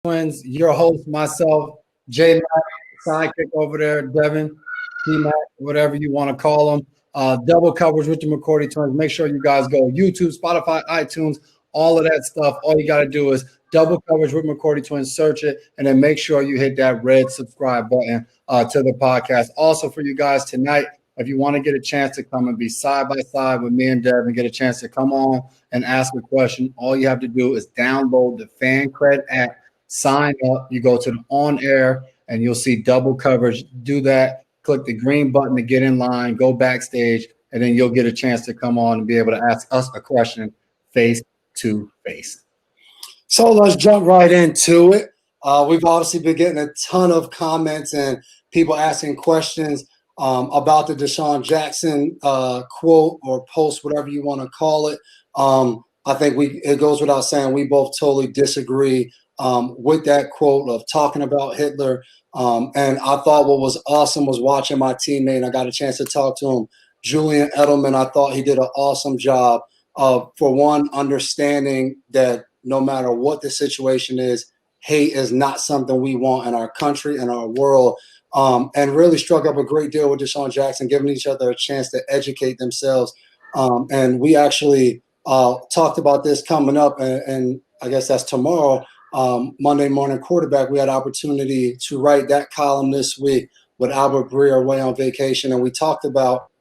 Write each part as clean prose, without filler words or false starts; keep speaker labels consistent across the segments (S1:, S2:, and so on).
S1: Twins, your host, myself, J Mac, sidekick over there, Devin, D Mac, whatever you want to call them. Double coverage with the McCourty Twins. Make sure you guys go YouTube, Spotify, iTunes, all of that stuff. All you got to do is double coverage with McCourty Twins, search it, and then make sure you hit that red subscribe button to the podcast. Also, for you guys tonight, if you want to get a chance to come and be side by side with me and Dev and get a chance to come on and ask a question, all you have to do is download the FanCred app, sign up. You go to the on air and you'll see double coverage. Do that. Click the green button to get in line, go backstage, and then you'll get a chance to come on and be able to ask us a question face to face.
S2: So let's jump right into it. We've obviously been getting a ton of comments and people asking questions about the Deshaun Jackson quote or post, whatever you want to call it. I think it goes without saying we both totally disagree with that quote of talking about Hitler. And I thought what was awesome was watching my teammate, and I got a chance to talk to him, Julian Edelman. I thought he did an awesome job of, for one, understanding that no matter what the situation is, hate is not something we want in our country and our world. And really struck up a great deal with Deshaun Jackson, giving each other a chance to educate themselves. And we actually talked about this coming up, and I guess that's tomorrow, Monday Morning Quarterback. We had opportunity to write that column this week with Albert Breer away on vacation, and we talked about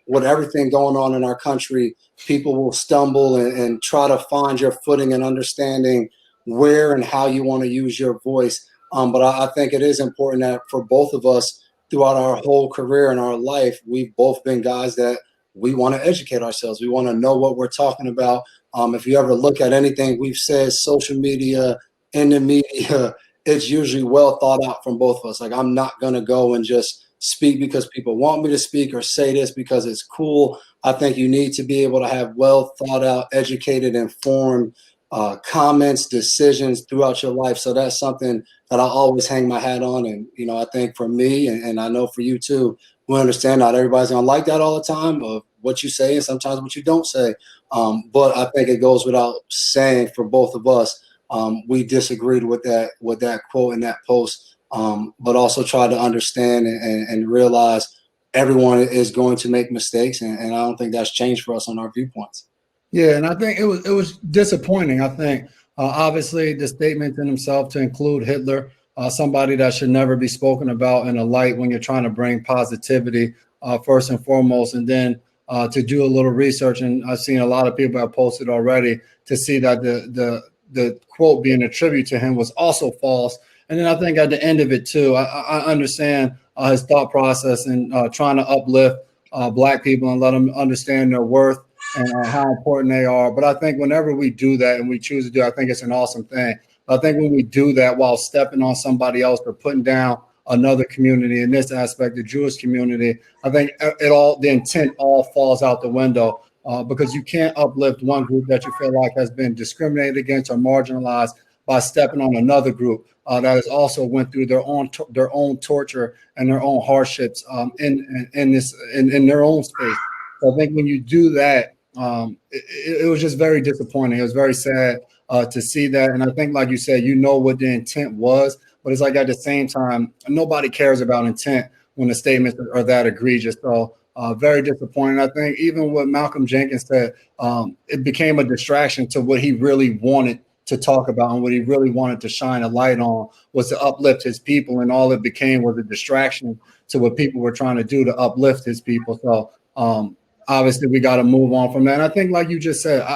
S2: with everything going on in our country, people will stumble and try to find your footing and understanding where and how you want to use your voice. But I think it is important that for both of us throughout our whole career and our life, we've both been guys that we want to educate ourselves. We want to know what we're talking about. If you ever look at anything we've said, social media, in the media, it's usually well thought out from both of us. Like, I'm not going to go and just speak because people want me to speak or say this because it's cool. I think you need to be able to have well thought out, educated, informed comments, decisions throughout your life. So that's something that I always hang my hat on. And, you know, I think for me, and I know for you too, we understand not everybody's going to like that all the time of what you say and sometimes what you don't say. But I think it goes without saying for both of us, we disagreed with that quote and that post, but also try to understand and realize everyone is going to make mistakes. And I don't think that's changed for us on our viewpoints.
S1: Yeah, and I think it was disappointing. I think obviously the statement in himself to include Hitler, somebody that should never be spoken about in a light when you're trying to bring positivity first and foremost, and then to do a little research. And I've seen a lot of people have posted already to see that the quote being attributed to him was also false. And then I think at the end of it too, I understand his thought process and trying to uplift Black people and let them understand their worth and how important they are. But I think whenever we do that and we choose to do, I think it's an awesome thing. I think when we do that while stepping on somebody else or putting down another community, in this aspect, the Jewish community, I think the intent all falls out the window because you can't uplift one group that you feel like has been discriminated against or marginalized by stepping on another group that has also went through their own torture and their own hardships in their own space. So I think when you do that, it was just very disappointing. It was very sad to see that. And I think, like you said, you know what the intent was, but it's like at the same time, nobody cares about intent when the statements are that egregious. So very disappointing. I think even what Malcolm Jenkins said, it became a distraction to what he really wanted to talk about and what he really wanted to shine a light on was to uplift his people. And all it became was a distraction to what people were trying to do to uplift his people. So obviously we got to move on from that. And I think, like you just said,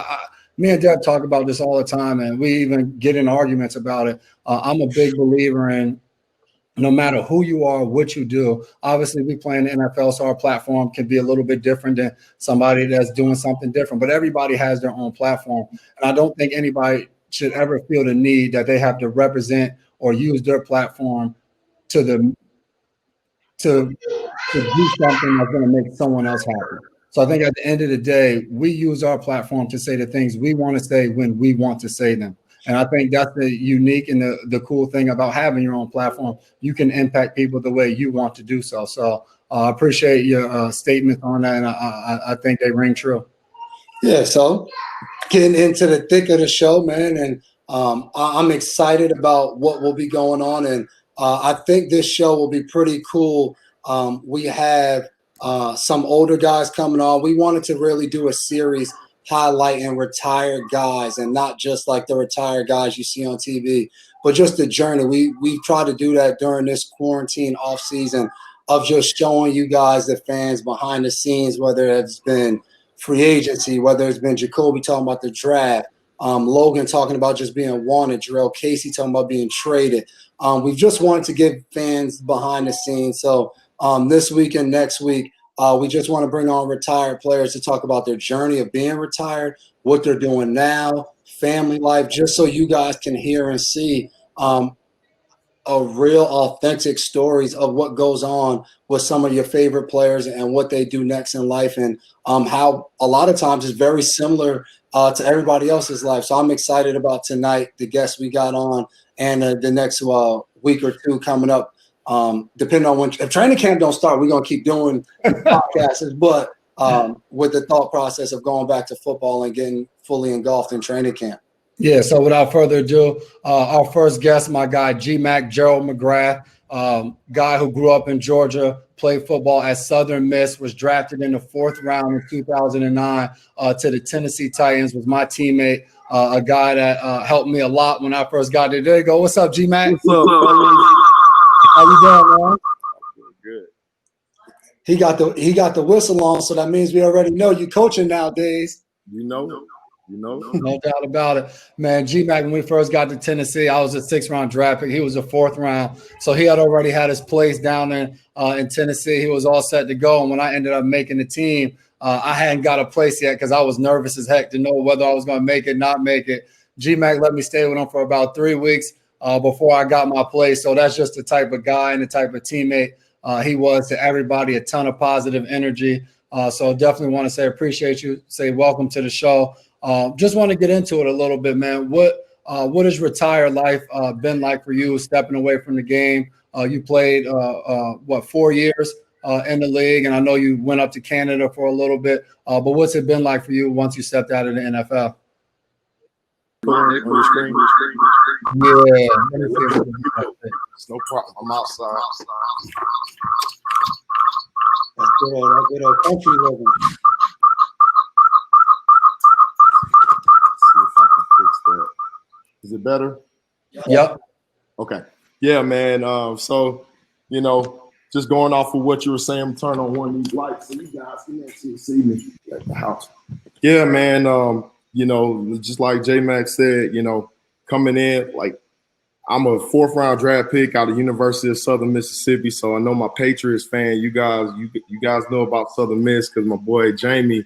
S1: me and Deb talk about this all the time, and we even get in arguments about it. I'm a big believer in no matter who you are, what you do. Obviously, we play in the NFL, so our platform can be a little bit different than somebody that's doing something different. But everybody has their own platform. And I don't think anybody should ever feel the need that they have to represent or use their platform to do something that's going to make someone else happy. So I think at the end of the day, we use our platform to say the things we want to say when we want to say them. And I think that's the unique and the cool thing about having your own platform. You can impact people the way you want to do so. So I appreciate your statements on that, and I think they ring true.
S2: Yeah, so getting into the thick of the show, man, and I'm excited about what will be going on, and I think this show will be pretty cool. We have some older guys coming on. We wanted to really do a series highlighting retired guys, and not just like the retired guys you see on TV, but just the journey. We've tried to do that during this quarantine off season of just showing you guys, the fans, behind the scenes, whether it's been free agency, whether it's been Jacoby talking about the draft, Logan talking about just being wanted, Jarrell Casey talking about being traded. We've just wanted to give fans behind the scenes. So this week and next week, we just want to bring on retired players to talk about their journey of being retired, what they're doing now, family life, just so you guys can hear and see a real authentic stories of what goes on with some of your favorite players and what they do next in life, and how a lot of times it's very similar to everybody else's life. So I'm excited about tonight, the guests we got on, and the next week or two coming up. Depending on when, if training camp don't start, we're going to keep doing podcasts, but with the thought process of going back to football and getting fully engulfed in training camp.
S1: Yeah, so without further ado, our first guest, my guy, G-Mac Gerald McGrath, guy who grew up in Georgia, played football at Southern Miss, was drafted in the 4th round in 2009 to the Tennessee Titans, was my teammate, a guy that helped me a lot when I first got there. There you go. What's up, G-Mac?
S3: What's up, fellas?
S1: How you doing, man?
S3: Good.
S2: He got the whistle on, so that means we already know you coaching nowadays.
S3: You know.
S1: No doubt about it, man. G-Mac, when we first got to Tennessee, I was a 6th round draft pick. He was a 4th round, so he had already had his place down there in Tennessee. He was all set to go, and when I ended up making the team, I hadn't got a place yet because I was nervous as heck to know whether I was going to make it, not make it. G-Mac let me stay with him for about 3 weeks before I got my place. So that's just the type of guy and the type of teammate he was to everybody. A ton of positive energy. So definitely want to say appreciate you. Say welcome to the show. Just want to get into it a little bit, man. What has retired life been like for you, stepping away from the game? You played 4 years in the league, and I know you went up to Canada for a little bit. But what's it been like for you once you stepped out of the NFL?
S3: On your screen.
S1: Yeah, let me see if I can-
S3: It's no problem. I'm outside.
S2: That's good old country living.
S3: See if I can fix that. Is it better?
S1: Yep.
S3: Okay. Yeah, man. So, just going off of what you were saying, turn on one of these lights so you guys can actually see me at the house. Yeah, man. Just like J-Mac said, coming in, like, I'm a 4th round draft pick out of University of Southern Mississippi. So I know my Patriots fan. You guys know about Southern Miss because my boy Jamie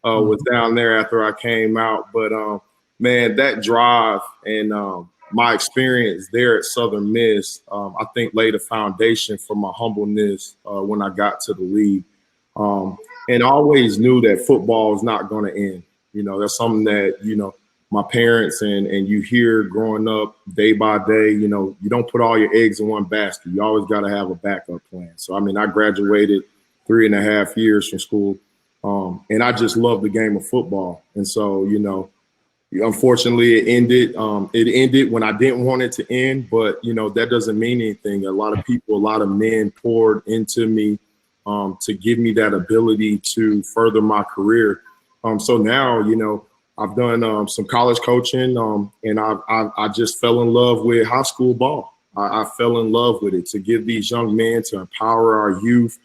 S3: was down there after I came out. But man, that drive and my experience there at Southern Miss, I think laid a foundation for my humbleness when I got to the league. And I always knew that football is not going to end. That's something that, my parents and you hear growing up day by day, you don't put all your eggs in one basket. You always got to have a backup plan. So, I graduated 3.5 years from school, and I just love the game of football. And so, unfortunately, it ended. It ended when I didn't want it to end, but, that doesn't mean anything. A lot of people, a lot of men poured into me to give me that ability to further my career. So now, I've done some college coaching, and I just fell in love with high school ball. I fell in love with it, to give these young men, to empower our youth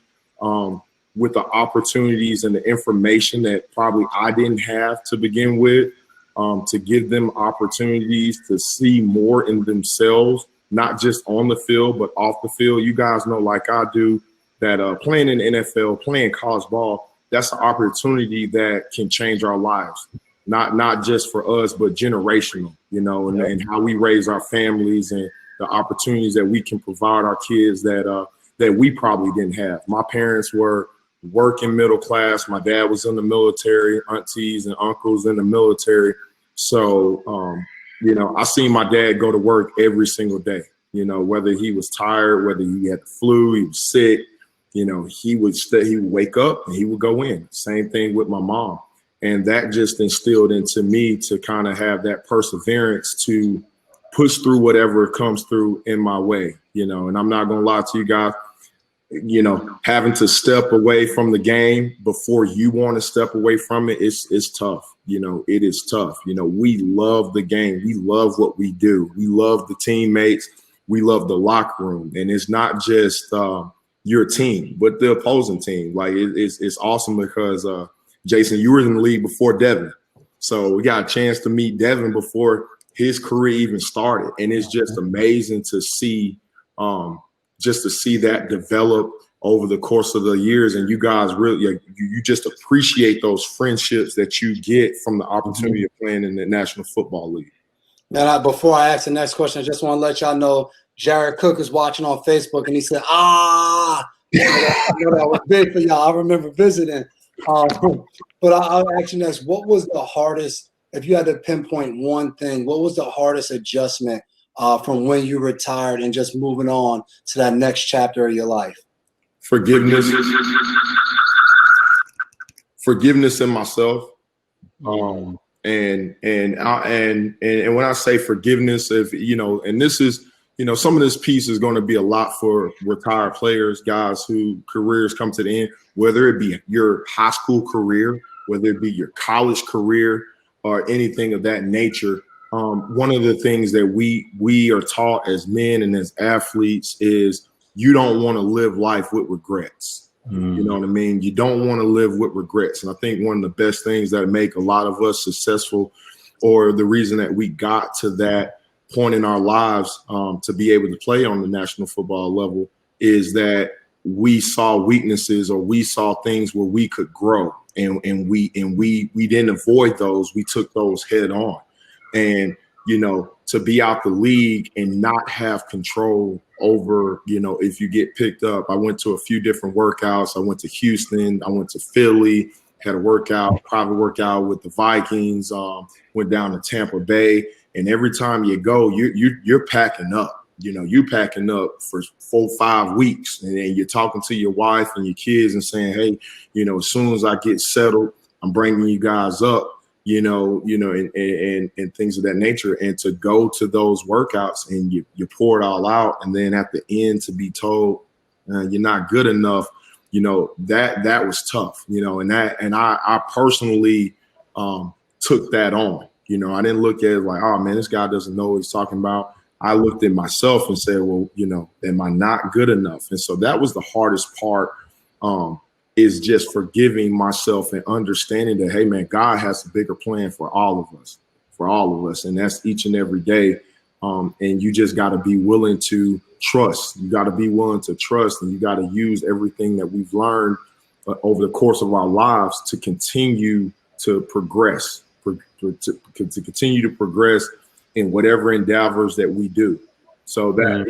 S3: with the opportunities and the information that probably I didn't have to begin with, to give them opportunities to see more in themselves, not just on the field, but off the field. You guys know, like I do, that playing in the NFL, playing college ball, that's an opportunity that can change our lives. Not just for us, but generational, and how we raise our families and the opportunities that we can provide our kids that we probably didn't have. My parents were working middle class. My dad was in the military, aunties and uncles in the military. So, I seen my dad go to work every single day, whether he was tired, whether he had the flu, he was sick, he would wake up and he would go in. Same thing with my mom. And that just instilled into me to kind of have that perseverance to push through whatever comes through in my way, and I'm not going to lie to you guys, having to step away from the game before you want to step away from it, it's tough. It is tough. We love the game. We love what we do. We love the teammates. We love the locker room. And it's not just your team, but the opposing team. Like it's awesome because Jason, you were in the league before Devin. So we got a chance to meet Devin before his career even started. And it's just amazing to see that develop over the course of the years. And you guys really, you just appreciate those friendships that you get from the opportunity of playing in the National Football League.
S2: And before I ask the next question, I just want to let y'all know Jared Cook is watching on Facebook, and he said, I know that was big for y'all. I remember visiting. But I'll ask you next, what was the hardest, if you had to pinpoint one thing, what was the hardest adjustment from when you retired and just moving on to that next chapter of your life?
S3: Forgiveness in myself. And when I say forgiveness, and this is, some of this piece is going to be a lot for retired players, guys who careers come to the end, whether it be your high school career, whether it be your college career, or anything of that nature. One of the things that we are taught as men and as athletes is you don't want to live life with regrets. You know what I mean? You don't want to live with regrets. And I think one of the best things that make a lot of us successful, or the reason that we got to that point in our lives to be able to play on the national football level, is that we saw weaknesses, or we saw things where we could grow, and we didn't avoid those. We took those head on. And to be out the league and not have control over, if you get picked up. I went to a few different workouts. I went to Houston. I went to Philly, had a private workout with the Vikings, went down to Tampa Bay. And every time you go, you're packing up. You're packing up for 4-5 weeks. And then you're talking to your wife and your kids and saying, hey, as soon as I get settled, I'm bringing you guys up. And things of that nature, and to go to those workouts and you pour it all out, and then at the end to be told you're not good enough, that was tough, and I personally took that on. I didn't look at it like, oh man, this guy doesn't know what he's talking about. I looked at myself and said, well, am I not good enough? And so that was the hardest part. Is just forgiving myself and understanding that, hey, man, God has a bigger plan for all of us. And that's each and every day. And you just got to be willing to trust. You got to be willing to trust, and you got to use everything that we've learned over the course of our lives to continue to progress, to continue to progress in whatever endeavors that we do. So that,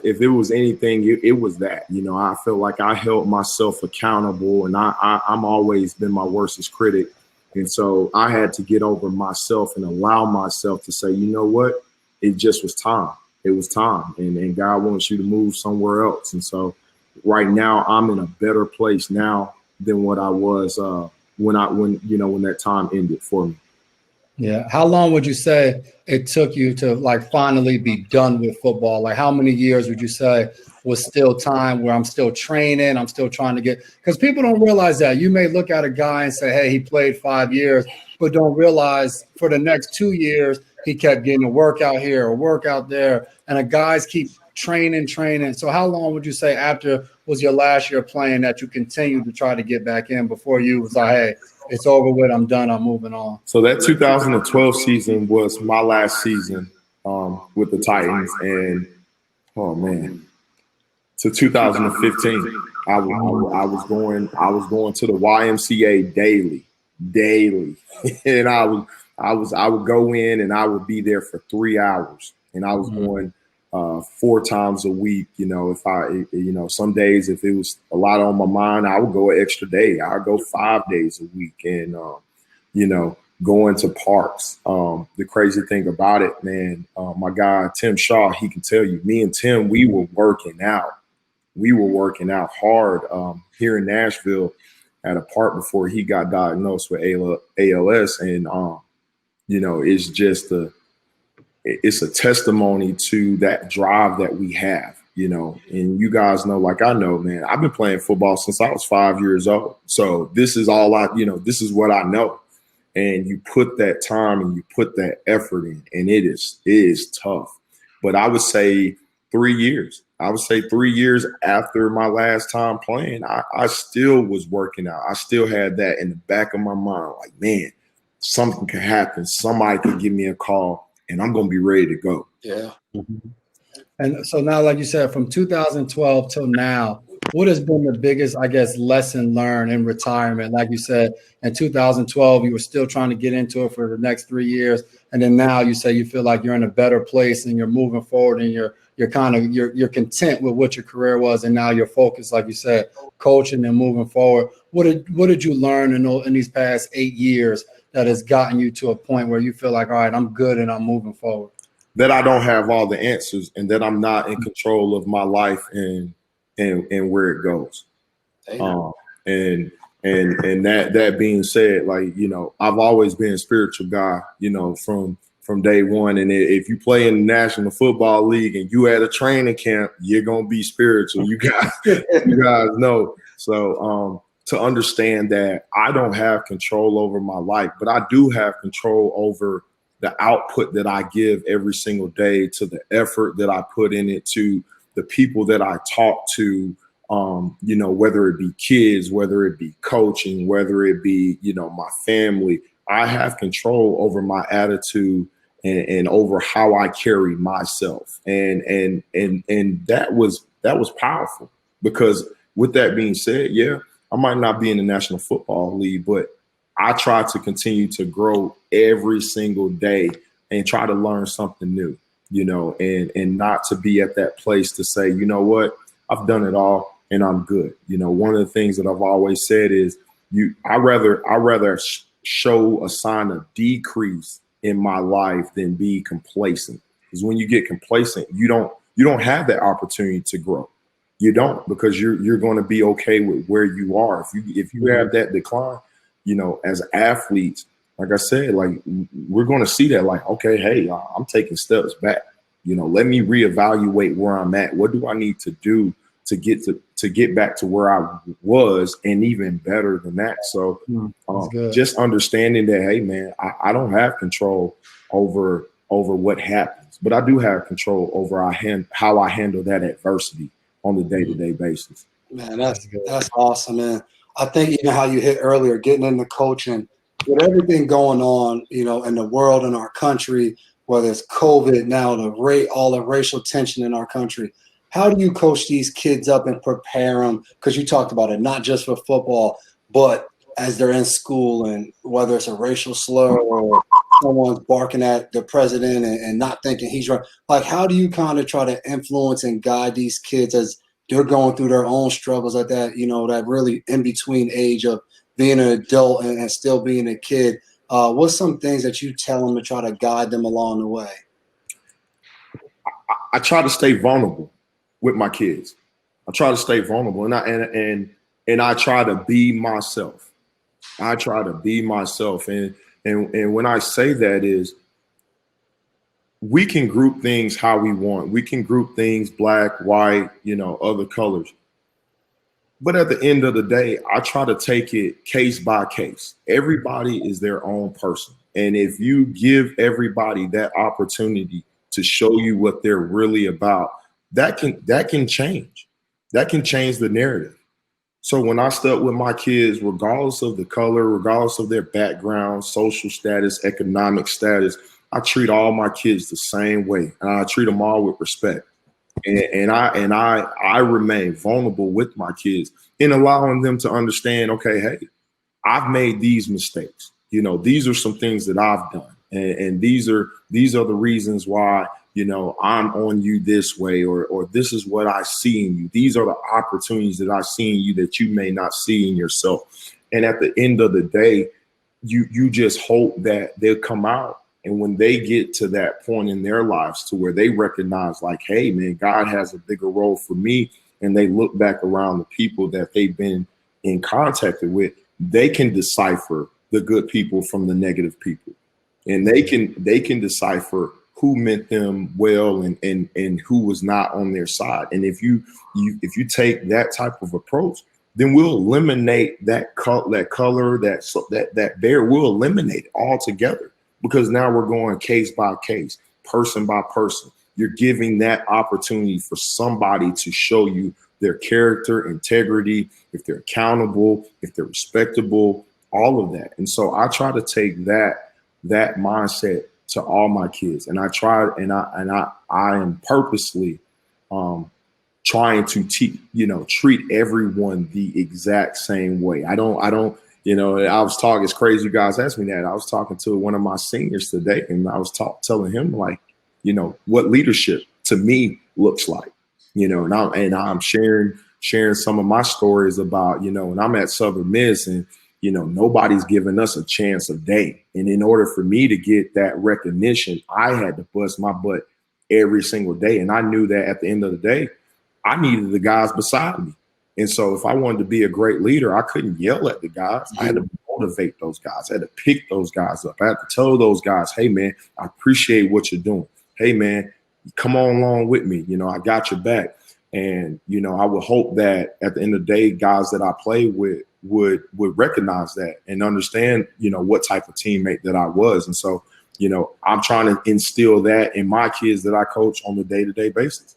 S3: if it was anything, it was that, I feel like I held myself accountable, and I'm always been my worstest critic. And so I had to get over myself and allow myself to say, you know what, it just was time. It was time. And God wants you to move somewhere else. And so right now I'm in a better place now than what I was when that time ended for me.
S1: Yeah. How long would you say it took you to finally be done with football? Like how many years would you say was still time where I'm still training, I'm still trying to get, because people don't realize that. You may look at a guy and say, hey, he played 5 years, but don't realize for the next 2 years, he kept getting a workout here, a workout there, and the guys keep training. So how long would you say after was your last year playing that you continued to try to get back in before you was like, hey, it's over with, I'm done, I'm moving on?
S3: So that 2012 season was my last season with the Titans. And, oh, man, to 2015, I was going to the YMCA daily. And I would go in and I would be there for 3 hours. And I was going 4 times a week. If I, some days, if it was a lot on my mind, I would go an extra day. I'd go 5 days a week, and, going to parks. The crazy thing about it, man, my guy, Tim Shaw, he can tell you, me and Tim, we were working out. We were working out hard here in Nashville. at a park before he got diagnosed with ALS. And, you know, it's a testimony to that drive that we have, you know. And you guys know, like I know, man, I've been playing football since I was 5 years old. So this is all this is what I know. And you put that time and you put that effort in, and it is tough. But I would say 3 years. I would say 3 years after my last time playing, I still was working out. I still had that in the back of my mind, like, man, something could happen. Somebody could give me a call, and I'm going to be ready to go.
S2: Yeah.
S1: And so now, like you said, from 2012 till now, what has been the biggest, I guess, lesson learned in retirement? Like you said, in 2012, you were still trying to get into it for the next 3 years. And then now you say you feel like you're in a better place and you're moving forward and you're content with what your career was. And now you're focused, like you said, coaching and moving forward. What did you learn in these past 8 years that has gotten you to a point where you feel like, all right, I'm good and I'm moving forward?
S3: That I don't have all the answers, and that I'm not in control of my life and where it goes. And that being said, like, you know, I've always been a spiritual guy, you know, from day one. And if you play in the National Football League and you at a training camp, you're gonna be spiritual. You guys know. So to understand that I don't have control over my life, but I do have control over the output that I give every single day, to the effort that I put in it, to the people that I talk to, you know, whether it be kids, whether it be coaching, whether it be, you know, my family. I have control over my attitude and over how I carry myself. And that was powerful, because with that being said, yeah, I might not be in the National Football League, but I try to continue to grow every single day and try to learn something new, you know, and not to be at that place to say, you know what, I've done it all and I'm good. You know, one of the things that I've always said is I rather show a sign of decrease in my life than be complacent. Because when you get complacent, you don't have that opportunity to grow. You don't, because you're going to be okay with where you are. If you have that decline, you know, as athletes, like I said, like, we're going to see that, like, okay, hey, I'm taking steps back. You know, let me reevaluate where I'm at. What do I need to do to get back to where I was, and even better than that? So just understanding that, hey, man, I don't have control over what happens, but I do have control over how I handle that adversity on the day-to-day basis.
S2: Man, that's awesome, man. I think even how you hit earlier, getting into coaching, with everything going on, you know, in the world, in our country, whether it's COVID now, all the racial tension in our country, how do you coach these kids up and prepare them? Because you talked about it, not just for football, but as they're in school, and whether it's a racial slur or someone's barking at the president and not thinking he's right. Like, how do you kind of try to influence and guide these kids as they're going through their own struggles at that, you know, that really in between age of being an adult and still being a kid? What's some things that you tell them to try to guide them along the way?
S3: I try to stay vulnerable with my kids. I try to stay vulnerable, and I try to be myself. I try to be myself, and when I say that is, we can group things how we want. We can group things black, white, you know, other colors. But at the end of the day, I try to take it case by case. Everybody is their own person. And if you give everybody that opportunity to show you what they're really about, that can change. That can change the narrative. So when I stuck with my kids, regardless of the color, regardless of their background, social status, economic status, I treat all my kids the same way, and I treat them all with respect. And I remain vulnerable with my kids in allowing them to understand, okay, hey, I've made these mistakes. You know, these are some things that I've done, and these are the reasons why, you know, I'm on you this way, or this is what I see in you. These are the opportunities that I see in you that you may not see in yourself. And at the end of the day, you just hope that they'll come out. And when they get to that point in their lives to where they recognize, like, hey, man, God has a bigger role for me, and they look back around the people that they've been in contact with, they can decipher the good people from the negative people, and they can decipher who meant them well and who was not on their side. And if you take that type of approach, then we'll eliminate that color, that barrier. We'll eliminate it altogether, because now we're going case by case, person by person. You're giving that opportunity for somebody to show you their character, integrity, if they're accountable, if they're respectable, all of that. And so I try to take that mindset to all my kids, and I am purposely trying to treat everyone the exact same way. I don't, I was talking, it's crazy you guys asked me that. I was talking to one of my seniors today, and I was telling him, like, what leadership to me looks like, and I'm sharing some of my stories about, when I'm at Southern Miss, and nobody's giving us a chance a day. And in order for me to get that recognition, I had to bust my butt every single day. And I knew that at the end of the day, I needed the guys beside me. And so if I wanted to be a great leader, I couldn't yell at the guys. I had to motivate those guys. I had to pick those guys up. I had to tell those guys, hey, man, I appreciate what you're doing. Hey, man, come on along with me. I got your back. And, I would hope that at the end of the day, guys that I play with would recognize that and understand, what type of teammate that I was. And so, I'm trying to instill that in my kids that I coach on a day-to-day basis.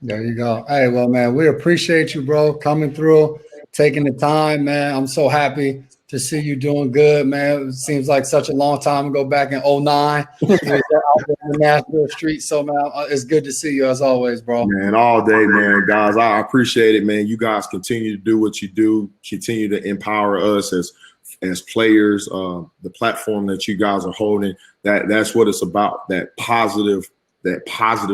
S1: There you go. Hey, well, man, we appreciate you, bro, coming through, taking the time, man. I'm so happy to see you doing good, man. It seems like such a long time ago, back in 2009. You was out there in the Nashville street. So, man, it's good to see you as always, bro.
S3: Man, all day, man, guys. I appreciate it, man. You guys continue to do what you do. Continue to empower us as players. The platform that you guys are holding, that's what it's about. That positive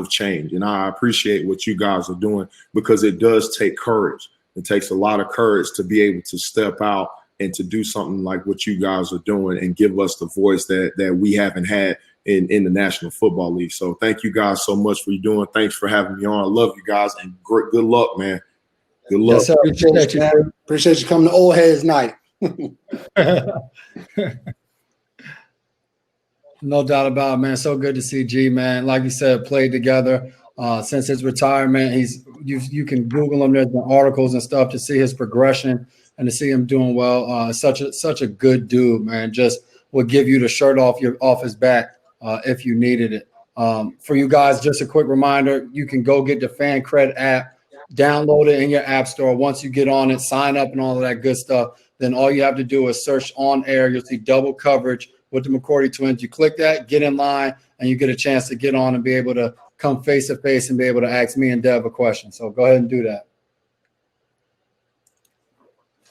S3: change. And I appreciate what you guys are doing, because it does take courage. It takes a lot of courage to be able to step out and to do something like what you guys are doing and give us the voice that we haven't had in the National Football League. So thank you guys so much for doing. Thanks for having me on. I love you guys, and good luck, man. Good luck.
S2: Yes, sir. Appreciate you, man. Appreciate you coming to Old Heads Night.
S1: No doubt about it, man. So good to see G, man. Like you said, played together since his retirement. You can Google him. There's been articles and stuff to see his progression and to see him doing well. Such a good dude, man. Just would give you the shirt off his back if you needed it. For you guys, just a quick reminder: you can go get the Fan Cred app, download it in your app store. Once you get on it, sign up and all of that good stuff. Then all you have to do is search on air. You'll see double coverage with the McCourty twins. You click that, get in line, and you get a chance to get on and be able to come face to face and be able to ask me and Dev a question. So go ahead and do that.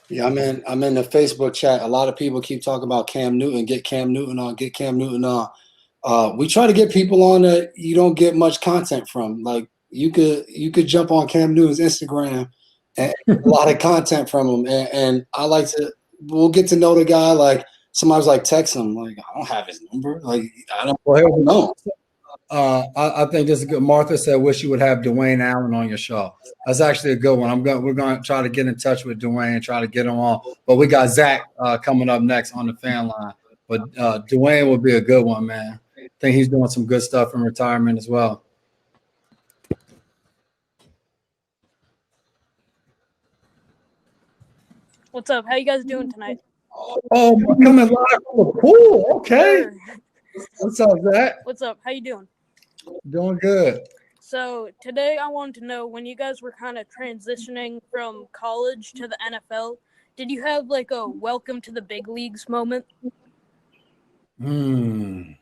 S2: Yeah, I'm in the Facebook chat. A lot of people keep talking about Cam Newton. Get Cam Newton on. Get Cam Newton on. We try to get people on that you don't get much content from. Like you could jump on Cam Newton's Instagram and a lot of content from him. And I like to. We'll get to know the guy. Like somebody's like text him. Like I don't have his number. Like I don't know.
S1: I think this is good. Martha said, "Wish you would have Dwayne Allen on your show." That's actually a good one. We're going to try to get in touch with Dwayne and try to get him on. But we got Zach coming up next on the fan line. But Dwayne would be a good one, man. I think he's doing some good stuff in retirement as well.
S4: What's up? How you guys doing tonight?
S1: Oh, we're coming live from the pool. Okay. What's up, Zach?
S4: What's up? How you doing?
S1: Doing good.
S4: So today I wanted to know, when you guys were kind of transitioning from college to the NFL, did you have like a welcome to the big leagues moment?
S1: You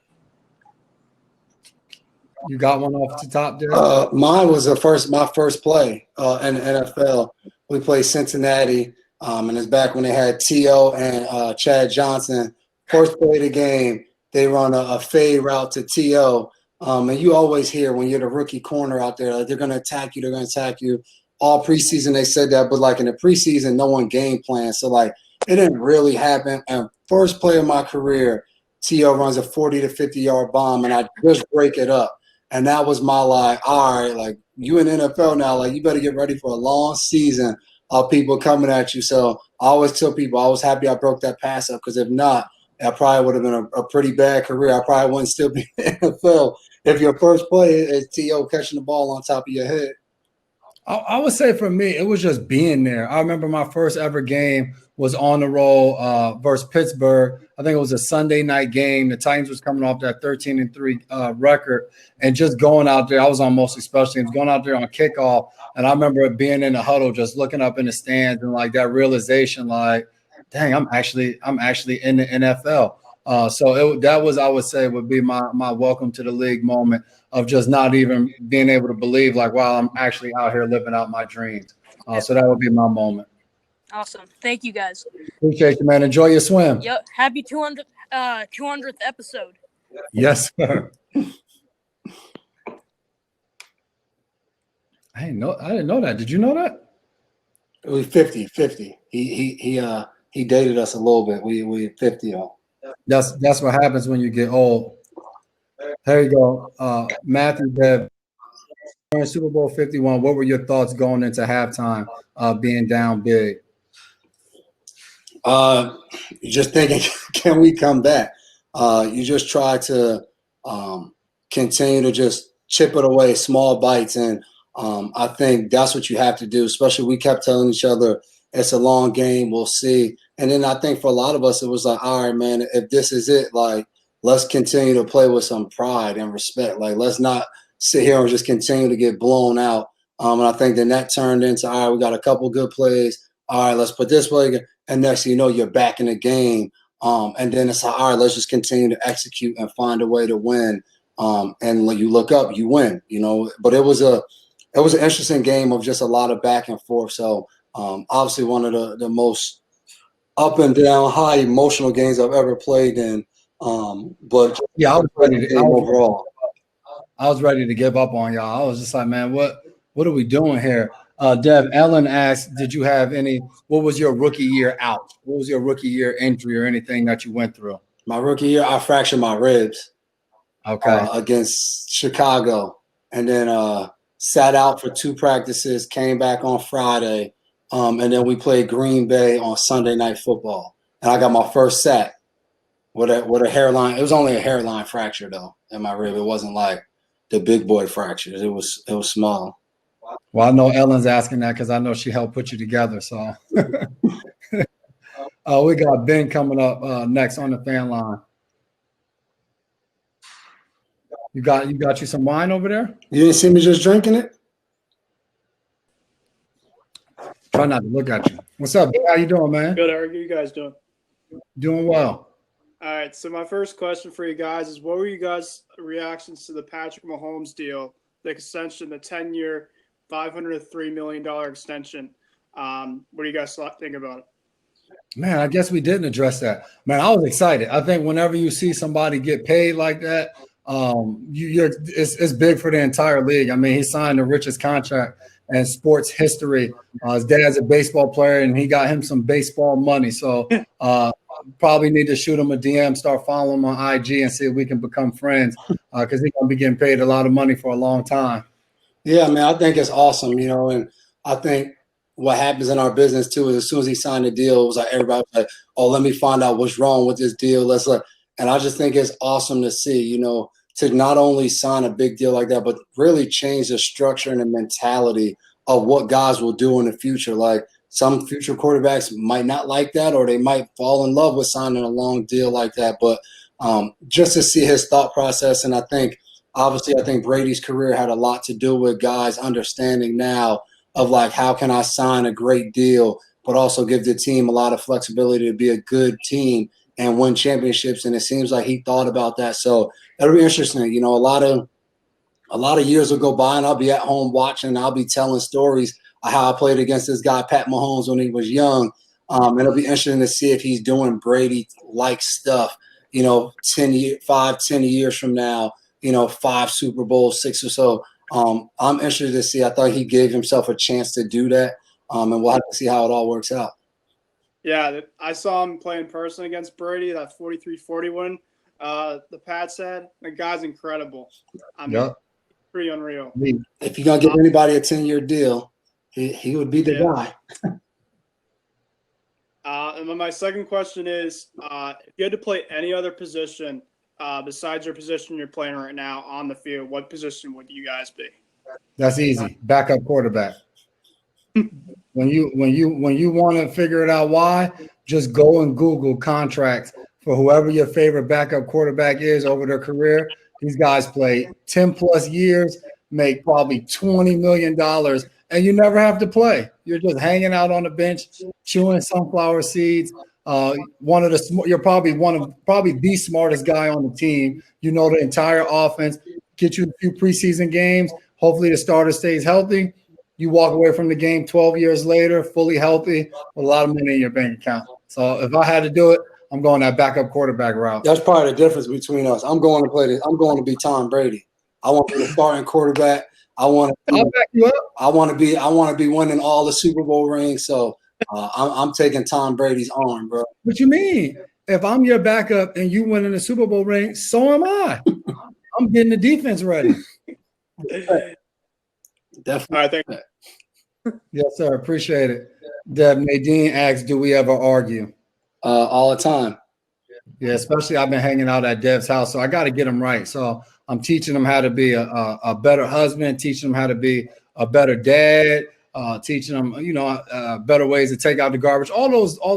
S1: got one off the top there?
S2: Mine was my first play in the NFL. We played Cincinnati, and it's back when they had T.O. and Chad Johnson. First play of the game, they run a fade route to T.O. And you always hear when you're the rookie corner out there, like, they're going to attack you. They're going to attack you. All preseason they said that, but like in the preseason, no one game plan. So like it didn't really happen. And first play of my career, T.O. runs a 40 to 50-yard bomb, and I just break it up. And that was my like, all right, like you in the NFL now, like you better get ready for a long season of people coming at you. So I always tell people I was happy I broke that pass up, because if not, that probably would have been a pretty bad career. I probably wouldn't still be in the NFL if your first play is T.O. catching the ball on top of your head.
S1: I would say for me, it was just being there. I remember my first ever game was on the road versus Pittsburgh. I think it was a Sunday night game. The Titans was coming off that 13-3 record, and just going out there. I was on mostly special teams, going out there on kickoff, and I remember being in the huddle, just looking up in the stands, and like that realization, like, dang, I'm actually in the NFL. That was, I would say, would be my welcome to the league moment of just not even being able to believe, like, wow, I'm actually out here living out my dreams. So that would be my moment.
S4: Awesome. Thank you, guys.
S1: Appreciate you, man. Enjoy your swim.
S4: Yep. Happy 200th episode.
S1: Yes, sir. I didn't know that. Did you know that?
S2: It was 50. He dated us a little bit. We 50 though.
S1: That's what happens when you get old. There you go. Matthew Bev, Super Bowl 51. What were your thoughts going into halftime, being down big?
S2: Just thinking, can we come back? You just try to continue to just chip it away, small bites, and I think that's what you have to do. Especially, we kept telling each other it's a long game. We'll see. And then I think for a lot of us, it was like, all right, man, if this is it, like, let's continue to play with some pride and respect. Like, let's not sit here and just continue to get blown out. And I think then that turned into, all right, we got a couple good plays. All right, let's put this play again. And next thing you know, you're back in the game. And then it's like, all right, let's just continue to execute and find a way to win. And when you look up, you win, you know. But it was an interesting game of just a lot of back and forth. So obviously one of the most up and down, high emotional games I've ever played in. But
S1: yeah, I was ready to
S2: overall.
S1: I was ready to give up on y'all. I was just like, man, what are we doing here? Dev, Ellen asked, what was your rookie year out? What was your rookie year injury or anything that you went through?
S2: My rookie year, I fractured my ribs.
S1: Okay.
S2: Against Chicago. And then sat out for 2 practices, came back on Friday. And then we played Green Bay on Sunday Night Football. And I got my first sack with a hairline. It was only a hairline fracture, though, in my rib. It wasn't like the big boy fractures. It was small.
S1: Well, I know Ellen's asking that because I know she helped put you together. So we got Ben coming up next on the fan line. You got you some wine over there?
S2: You didn't see me just drinking it?
S1: Try not to look at you. What's up? How you doing, man?
S5: Good. How are you guys doing?
S1: Doing well.
S5: All right. So my first question for you guys is, what were you guys' reactions to the Patrick Mahomes deal, the extension, the 10-year, $503 million extension? What do you guys think about it?
S1: Man, I guess we didn't address that. Man, I was excited. I think whenever you see somebody get paid like that, it's big for the entire league. I mean, he signed the richest contract in sports history. His dad's a baseball player, and he got him some baseball money. So probably need to shoot him a DM, start following him on IG, and see if we can become friends because he's going to be getting paid a lot of money for a long time.
S2: Yeah, man, I think it's awesome, you know, and I think what happens in our business too is as soon as he signed the deal, it was like everybody was like, oh, let me find out what's wrong with this deal. And I just think it's awesome to see, you know, to not only sign a big deal like that, but really change the structure and the mentality of what guys will do in the future. Like some future quarterbacks might not like that, or they might fall in love with signing a long deal like that. But just to see his thought process, and I think Brady's career had a lot to do with guys understanding now of like, how can I sign a great deal, but also give the team a lot of flexibility to be a good team and win championships. And it seems like he thought about that. So it'll be interesting. You know, a lot of years will go by and I'll be at home watching and I'll be telling stories of how I played against this guy, Pat Mahomes, when he was young. And it'll be interesting to see if he's doing Brady-like stuff, you know, 10 years from now, you know, 5 Super Bowls, 6 or so. I'm interested to see. I thought he gave himself a chance to do that. And we'll have to see how it all works out.
S5: Yeah, I saw him play in person against Brady, that 43-40 win. The Pats had. The guy's incredible. I mean, pretty unreal.
S2: If you're going to give anybody a 10-year deal, he would be the guy.
S5: And then my second question is, if you had to play any other position besides your position you're playing right now on the field, what position would you guys be?
S1: That's easy. Backup quarterback. When you want to figure it out why, just go and Google contracts for whoever your favorite backup quarterback is over their career. These guys play 10 plus years, make probably $20 million, and you never have to play. You're just hanging out on the bench, chewing sunflower seeds. You're probably the smartest guy on the team. You know the entire offense. Get you a few preseason games. Hopefully the starter stays healthy. You walk away from the game 12 years later, fully healthy, with a lot of money in your bank account. So if I had to do it, I'm going that backup quarterback route.
S2: That's part of the difference between us. I'm going to play this. I'm going to be Tom Brady. I want to be the starting quarterback.
S1: I'll back you up.
S2: I want to be winning all the Super Bowl rings. So I'm taking Tom Brady's arm, bro.
S1: What you mean? If I'm your backup and you winning the Super Bowl ring, so am I. I'm getting the defense ready.
S2: Definitely.
S5: All right, thank you.
S1: Yes, sir. Appreciate it. Deb Nadine asks, do we ever argue?
S2: All the time.
S1: Yeah, especially I've been hanging out at Dev's house, so I got to get them right. So I'm teaching them how to be a better husband, teaching them how to be a better dad, teaching them, better ways to take out the garbage. All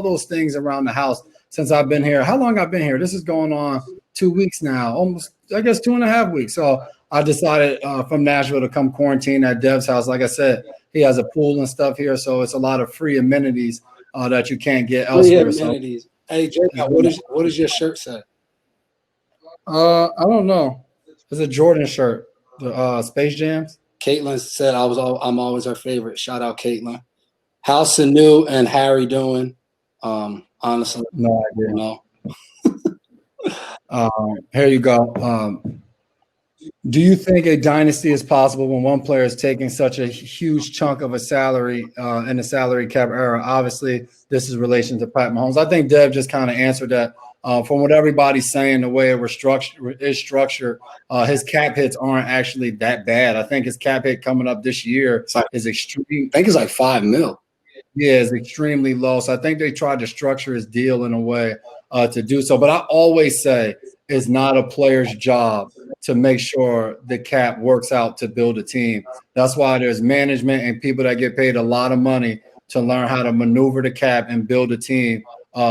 S1: those things around the house since I've been here. How long I've been here? This is going on 2 weeks now, almost, I guess, 2.5 weeks. So I decided from Nashville to come quarantine at Dev's house. Like I said, he has a pool and stuff here, so it's a lot of free amenities that you can't get elsewhere.
S2: Free amenities. Hey, Jay, what does your shirt say?
S1: I don't know. It's a Jordan shirt. The Space Jams.
S2: Caitlin said I'm always her favorite. Shout out Caitlin. How's Sanu and Harry doing? Honestly,
S1: No idea.
S2: No.
S1: Here you go. Do you think a dynasty is possible when one player is taking such a huge chunk of a salary in the salary cap era? Obviously, this is relation to Pat Mahomes. I think Dev just kind of answered that. From what everybody's saying, the way it was structured, his cap hits aren't actually that bad. I think his cap hit coming up this year is extreme.
S2: I think it's like $5 million.
S1: Yeah, it's extremely low. So I think they tried to structure his deal in a way to do so. But I always say it's not a player's job to make sure the cap works out to build a team. That's why there's management and people that get paid a lot of money to learn how to maneuver the cap and build a team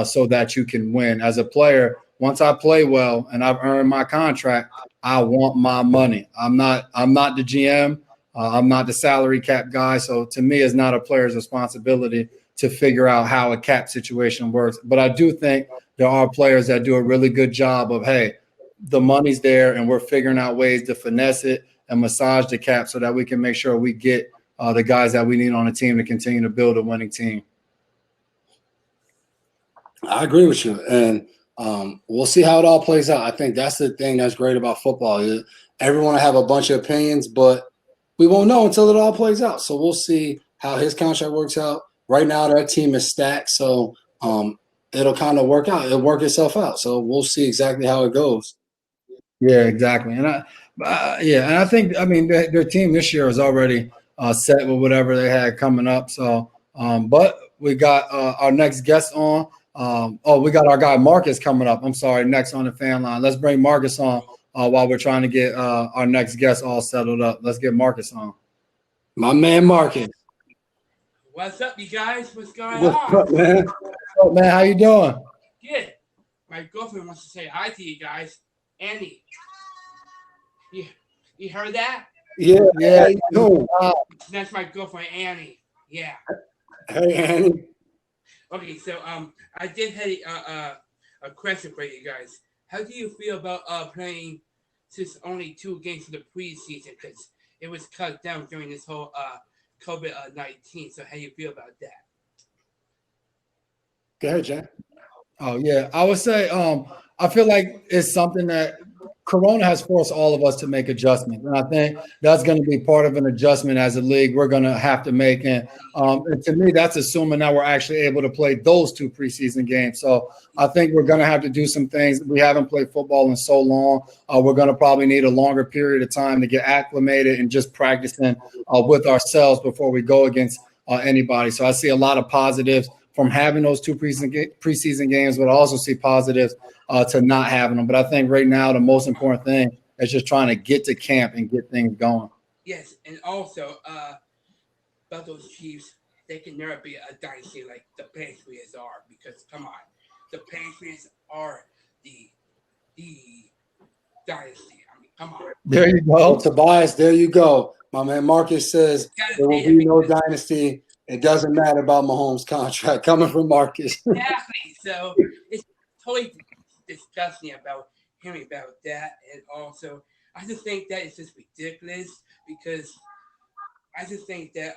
S1: so that you can win. As a player, once I play well and I've earned my contract, I want my money. I'm not the GM. I'm not the salary cap guy. So to me, it's not a player's responsibility to figure out how a cap situation works. But I do think there are players that do a really good job of, hey, the money's there and we're figuring out ways to finesse it and massage the cap so that we can make sure we get the guys that we need on the team to continue to build a winning team.
S2: I agree with you. And we'll see how it all plays out. I think that's the thing that's great about football. Everyone will have a bunch of opinions, but we won't know until it all plays out. So we'll see how his contract works out. Right now, that team is stacked. So it'll kind of work out. It'll work itself out. So we'll see exactly how it goes.
S1: Yeah, exactly. And I think, their team this year is already set with whatever they had coming up. So, but we got our next guest on. We got our guy Marcus coming up. I'm sorry, next on the fan line. Let's bring Marcus on while we're trying to get our next guest all settled up. Let's get Marcus on.
S2: My man Marcus.
S6: What's up, you guys? What's going
S2: What's
S6: on?
S2: up, man?
S1: What's up, man? How you doing?
S6: Good. My girlfriend wants to say hi to you guys. Annie. You heard that?
S2: Yeah.
S1: Yeah.
S2: How you doing?
S6: That's my girlfriend, Annie. Yeah.
S2: Hey, Annie.
S6: Okay, so I did have a question for you guys. How do you feel about playing since only 2 games in the preseason? Because it was cut down during this whole COVID-19. So how do you feel about that?
S2: Go ahead, Jay.
S1: Oh, yeah. I would say I feel like it's something that Corona has forced all of us to make adjustments. And I think that's going to be part of an adjustment as a league we're going to have to make. And to me, that's assuming that we're actually able to play those 2 preseason games. So I think we're going to have to do some things. We haven't played football in so long. We're going to probably need a longer period of time to get acclimated and just practicing with ourselves before we go against anybody. So I see a lot of positives from having those two preseason games, but I also see positives to not having them. But I think right now the most important thing is just trying to get to camp and get things going.
S6: Yes, and also about those Chiefs, they can never be a dynasty like the Patriots are, because come on, the Patriots are the dynasty. I mean, come on.
S1: There you
S2: Oh,
S1: go.
S2: Tobias, there you go. My man Marcus says there will be no dynasty. It doesn't matter about Mahomes' contract. Coming from Marcus.
S6: Exactly. So it's totally disgusting about hearing about that, and also I just think that it's just ridiculous, because I just think that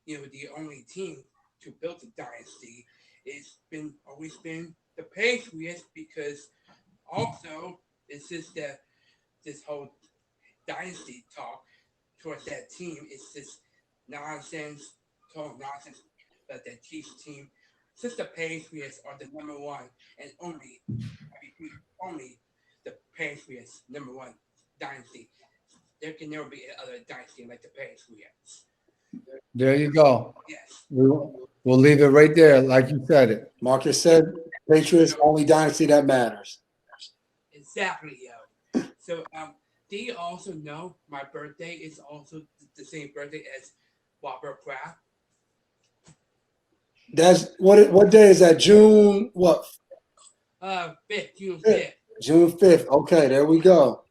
S6: the only team to build a dynasty it's always been the Patriots, because also it's just that this whole dynasty talk towards that team is just nonsense, total nonsense. But that Chiefs team, since the Patriots are the number one and only, I repeat, only the Patriots number one dynasty, there can never be another dynasty like the Patriots.
S1: There you go.
S6: Yes.
S1: We'll leave it right there, like you said it.
S2: Marcus said Patriots only dynasty that matters.
S6: Exactly, yo. So, do you also know my birthday is also the same birthday as Robert Kraft?
S2: That's what day is that? June what?
S6: 5th, June 5th.
S2: June 5th. Okay, there we go.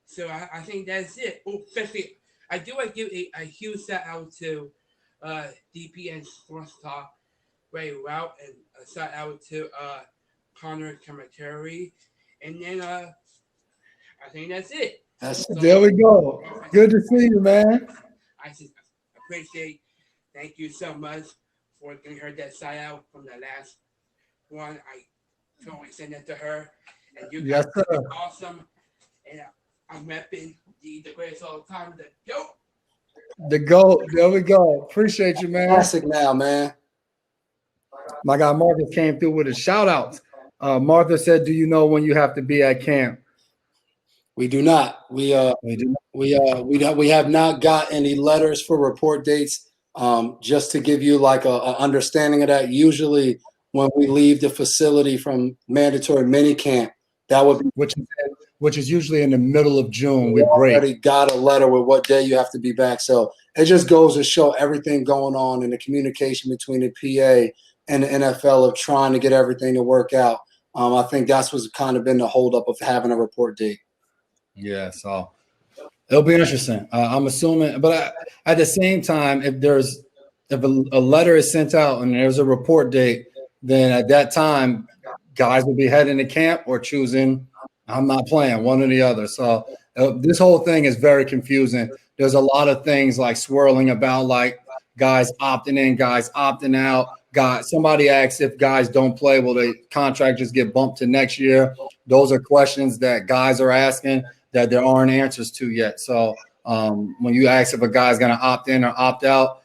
S6: So I think that's it. Oh, especially, I do want to give a huge shout out to DPN Sports Talk, Ray Rout, and a shout out to Connor Commentary. And then I think that's it.
S1: There we go. Good to see you, man.
S6: I just appreciate. Thank you so much for giving her that shout out from the last one. I totally send that to her. And you guys are awesome. And I'm repping the greatest all the time. The GOAT.
S1: The GOAT. There we go. Appreciate you, man.
S2: Classic now, man.
S1: My guy Marcus came through with a shout out. Martha said, "Do you know when you have to be at camp?"
S2: We do not. We have not got any letters for report dates. Just to give you like a understanding of that, usually when we leave the facility from mandatory mini camp, that would be
S1: which is usually in the middle of June.
S2: we
S1: We break.
S2: already got a letter with what day you have to be back. So it just goes to show everything going on in the communication between the PA and the NFL of trying to get everything to work out. I think that's what's kind of been the holdup of having a report date.
S1: Yeah, so it'll be interesting. I'm assuming, but at the same time, if a letter is sent out and there's a report date, then at that time, guys will be heading to camp or choosing, I'm not playing, one or the other. So this whole thing is very confusing. There's a lot of things like swirling about, like guys opting in, guys opting out. Somebody asked if guys don't play, will the contract just get bumped to next year? Those are questions that guys are asking that there aren't answers to yet. So when you ask if a guy's going to opt in or opt out,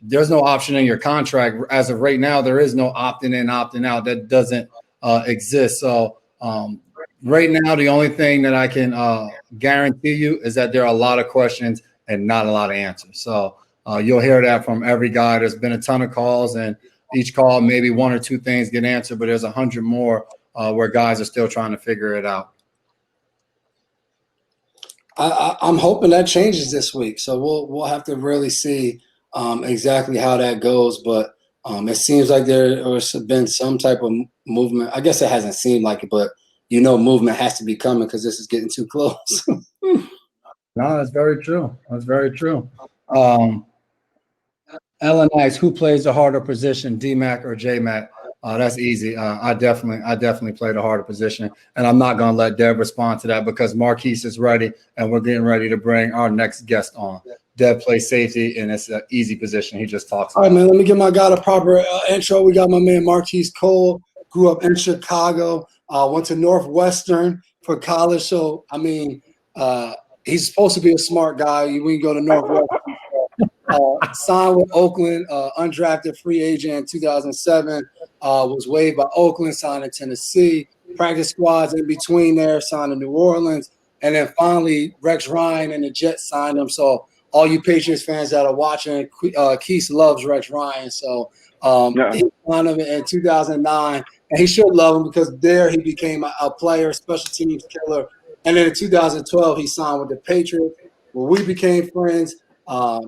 S1: there's no option in your contract. As of right now, there is no opting in, opting out. That doesn't exist. So right now, the only thing that I can guarantee you is that there are a lot of questions and not a lot of answers. So you'll hear that from every guy. There's been a ton of calls, and each call, maybe one or two things get answered, but there's 100 more where guys are still trying to figure it out.
S2: I'm hoping that changes this week. So we'll have to really see exactly how that goes. But it seems like there has been some type of movement. I guess it hasn't seemed like it, but movement has to be coming because this is getting too close.
S1: No, that's very true. That's very true. Ellen asks, who plays the harder position, D-Mac or J-Mac? That's easy. I definitely play the harder position, and I'm not going to let Deb respond to that because Marquise is ready, and we're getting ready to bring our next guest on. Deb plays safety, and it's an easy position. He just talks.
S2: All right, man, let me give my guy a proper intro. We got my man Marquise Cole, grew up in Chicago, went to Northwestern for college. So, I mean, he's supposed to be a smart guy. We can go to Northwestern. Signed with Oakland, undrafted free agent in 2007, was waived by Oakland, signed in Tennessee, practice squads in between there, signed in New Orleans, and then finally Rex Ryan and the Jets signed him. So all you Patriots fans that are watching, Keith loves Rex Ryan. So he signed him in 2009, and he should love him because there he became a player, special teams killer. And then in 2012, he signed with the Patriots, where we became friends. I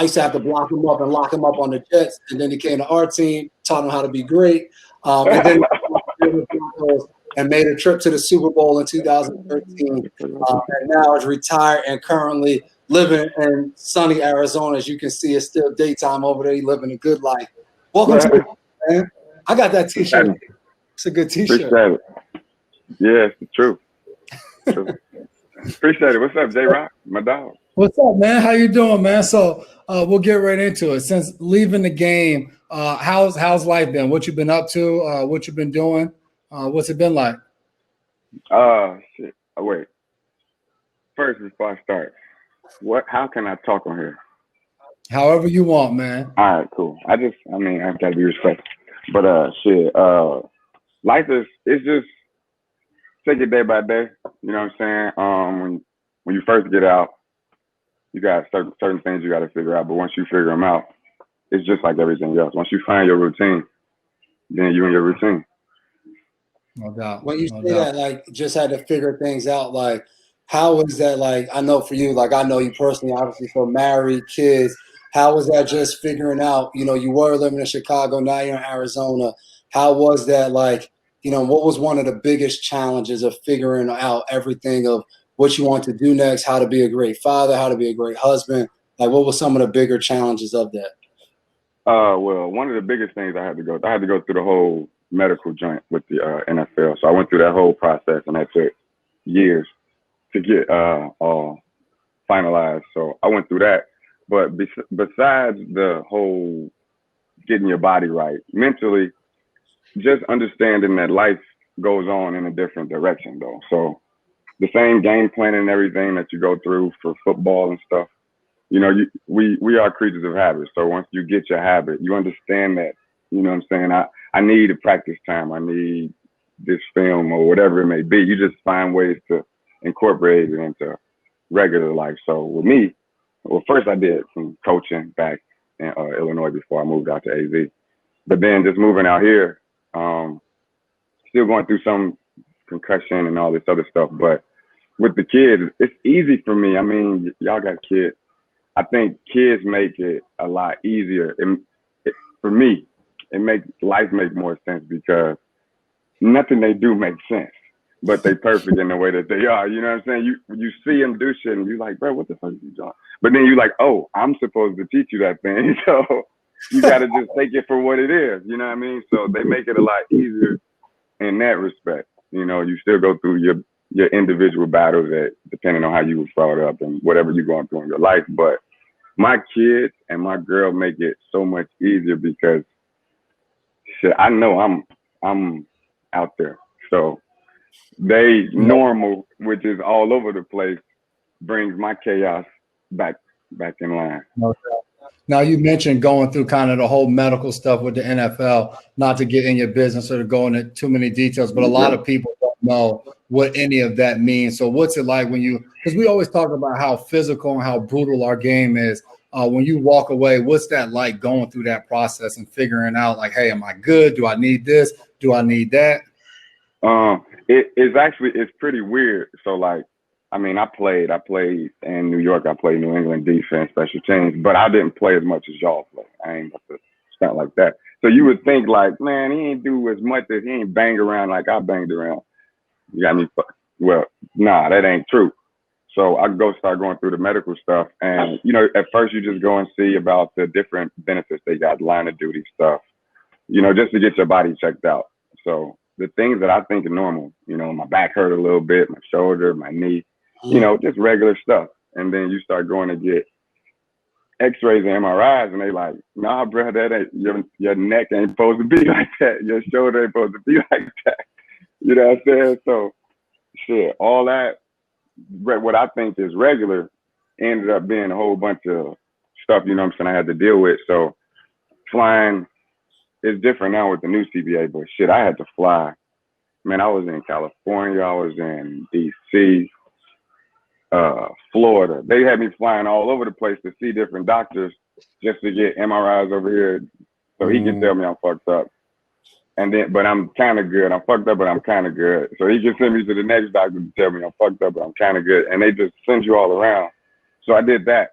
S2: used to have to block him up and lock him up on the Jets, and then he came to our team, taught him how to be great, and then and made a trip to the Super Bowl in 2013. And now is retired and currently living in sunny Arizona. As you can see, it's still daytime over there. He's living a good life. Welcome to the man. I got that T-shirt. It's a good T-shirt.
S7: Appreciate it. Yeah, it's true. Appreciate it. What's up, J-Rock? My dog.
S1: What's up, man? How you doing, man? So we'll get right into it. Since leaving the game, how's life been? What you been up to? What you been doing? What's it been like?
S7: Shit. Oh, wait. First, before I start, how can I talk on here?
S1: However you want, man.
S7: All right, cool. I've got to be respectful. But life it's just take it day by day. You know what I'm saying? When you first get out, you got certain things you got to figure out. But once you figure them out, it's just like everything else. Once you find your routine, then you in your routine.
S1: No doubt.
S2: When you say that, like, just had to figure things out, like, how was that? Like, I know for you, like, I know you personally, obviously, so married, kids. How was that just figuring out, you were living in Chicago, now you're in Arizona. How was that, like, what was one of the biggest challenges of figuring out everything of what you want to do next, how to be a great father, how to be a great husband? Like, what were some of the bigger challenges of that?
S7: Well, one of the biggest things I had to go through the whole medical joint with the NFL. So I went through that whole process, and that took years to get all finalized. So I went through that. But besides the whole getting your body right, mentally, just understanding that life goes on in a different direction, though. So the same game plan and everything that you go through for football and stuff, we are creatures of habit. So once you get your habit, you understand that, you know what I'm saying? I need a practice time. I need this film or whatever it may be. You just find ways to incorporate it into regular life. So with me, well, first I did some coaching back in Illinois before I moved out to AZ. But then just moving out here, still going through some concussion and all this other stuff. But with the kids, it's easy for me. I mean, y'all got kids. I think kids make it a lot easier. For me, it makes life make more sense because nothing they do makes sense, but they perfect in the way that they are. You know what I'm saying? You see them do shit and you're like, bro, what the fuck are you doing? But then you're like, oh, I'm supposed to teach you that thing. So you got to just take it for what it is. You know what I mean? So they make it a lot easier in that respect. You still go through your individual battles that depending on how you were brought up and whatever you're going through in your life. But my kids and my girl make it so much easier because shit, I know I'm out there. So they normal, which is all over the place, brings my chaos back in line.
S1: Now, you mentioned going through kind of the whole medical stuff with the NFL, not to get in your business or to go into too many details, but a lot of people don't know what any of that means. So what's it like because we always talk about how physical and how brutal our game is. When you walk away, what's that like going through that process and figuring out like, hey, am I good? Do I need this? Do I need that?
S7: It's pretty weird. So like, I mean, I played in New York. I played New England defense, special teams, but I didn't play as much as y'all play. I ain't got to stunt like that. So you would think like, man, he ain't do as much as he ain't bang around like I banged around. You got me? Well, nah, that ain't true. So I start going through the medical stuff, and at first you just go and see about the different benefits they got, line of duty stuff, just to get your body checked out. So the things that I think are normal, my back hurt a little bit, my shoulder, my knee, just regular stuff. And then you start going to get x-rays and MRIs, and they like, nah, bro, that ain't, your neck ain't supposed to be like that. Your shoulder ain't supposed to be like that. You know what I'm saying? So shit, all that, what I think is regular ended up being a whole bunch of stuff, I had to deal with. So flying is different now with the new CBA, but shit, I had to fly. Man, I was in California, I was in DC, Florida. They had me flying all over the place to see different doctors just to get MRIs over here, so he can tell me I'm fucked up. And then, but I'm kind of good. I'm fucked up, but I'm kind of good. So he can send me to the next doctor to tell me I'm fucked up, but I'm kind of good. And they just send you all around. So I did that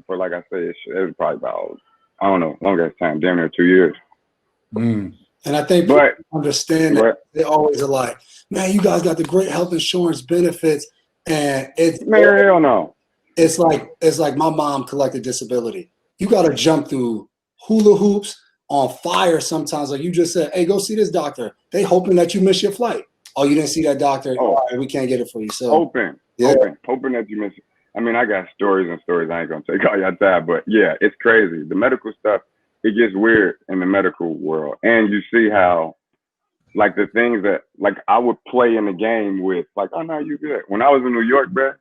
S7: for, like I said, it was probably about, I don't know, longest time, damn near 2 years.
S2: And I think people understand that they always are like, man, you guys got the great health insurance benefits. And it's,
S7: man, hell no.
S2: It's like my mom collected disability. You got to jump through hula hoops, on fire sometimes. Like you just said, hey, go see this doctor. They hoping that you miss your flight. Oh, you didn't see that doctor?
S7: Oh,
S2: all right, we can't get it for you. So
S7: hoping that you miss it. I mean, I got stories and stories. I ain't gonna take all your time, but yeah, it's crazy. The medical stuff, it gets weird in the medical world. And you see how, like, the things that, like, I would play in the game with, like, oh no, you good. When I was in New York, bro,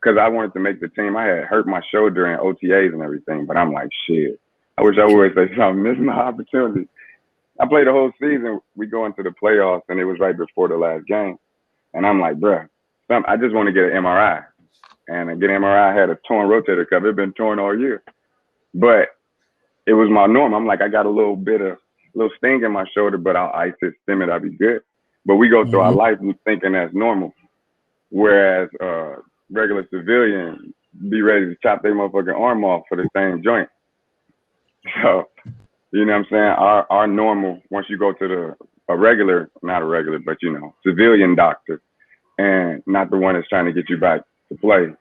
S7: because I wanted to make the team, I had hurt my shoulder in OTAs and everything, but I'm like, shit, I wish I would say something. This is my opportunity. I played the whole season. We go into the playoffs, and it was right before the last game. And I'm like, bruh, I just want to get an MRI. And to get an MRI, I had a torn rotator cuff. It had been torn all year. But it was my norm. I'm like, I got a little sting in my shoulder, but I'll ice it, stim it, I'll be good. But we go through our life thinking that's normal. Whereas regular civilian be ready to chop their motherfucking arm off for the same joint. So, you know what I'm saying? Our normal, once you go to not a regular, but civilian doctor, and not the one that's trying to get you back to play.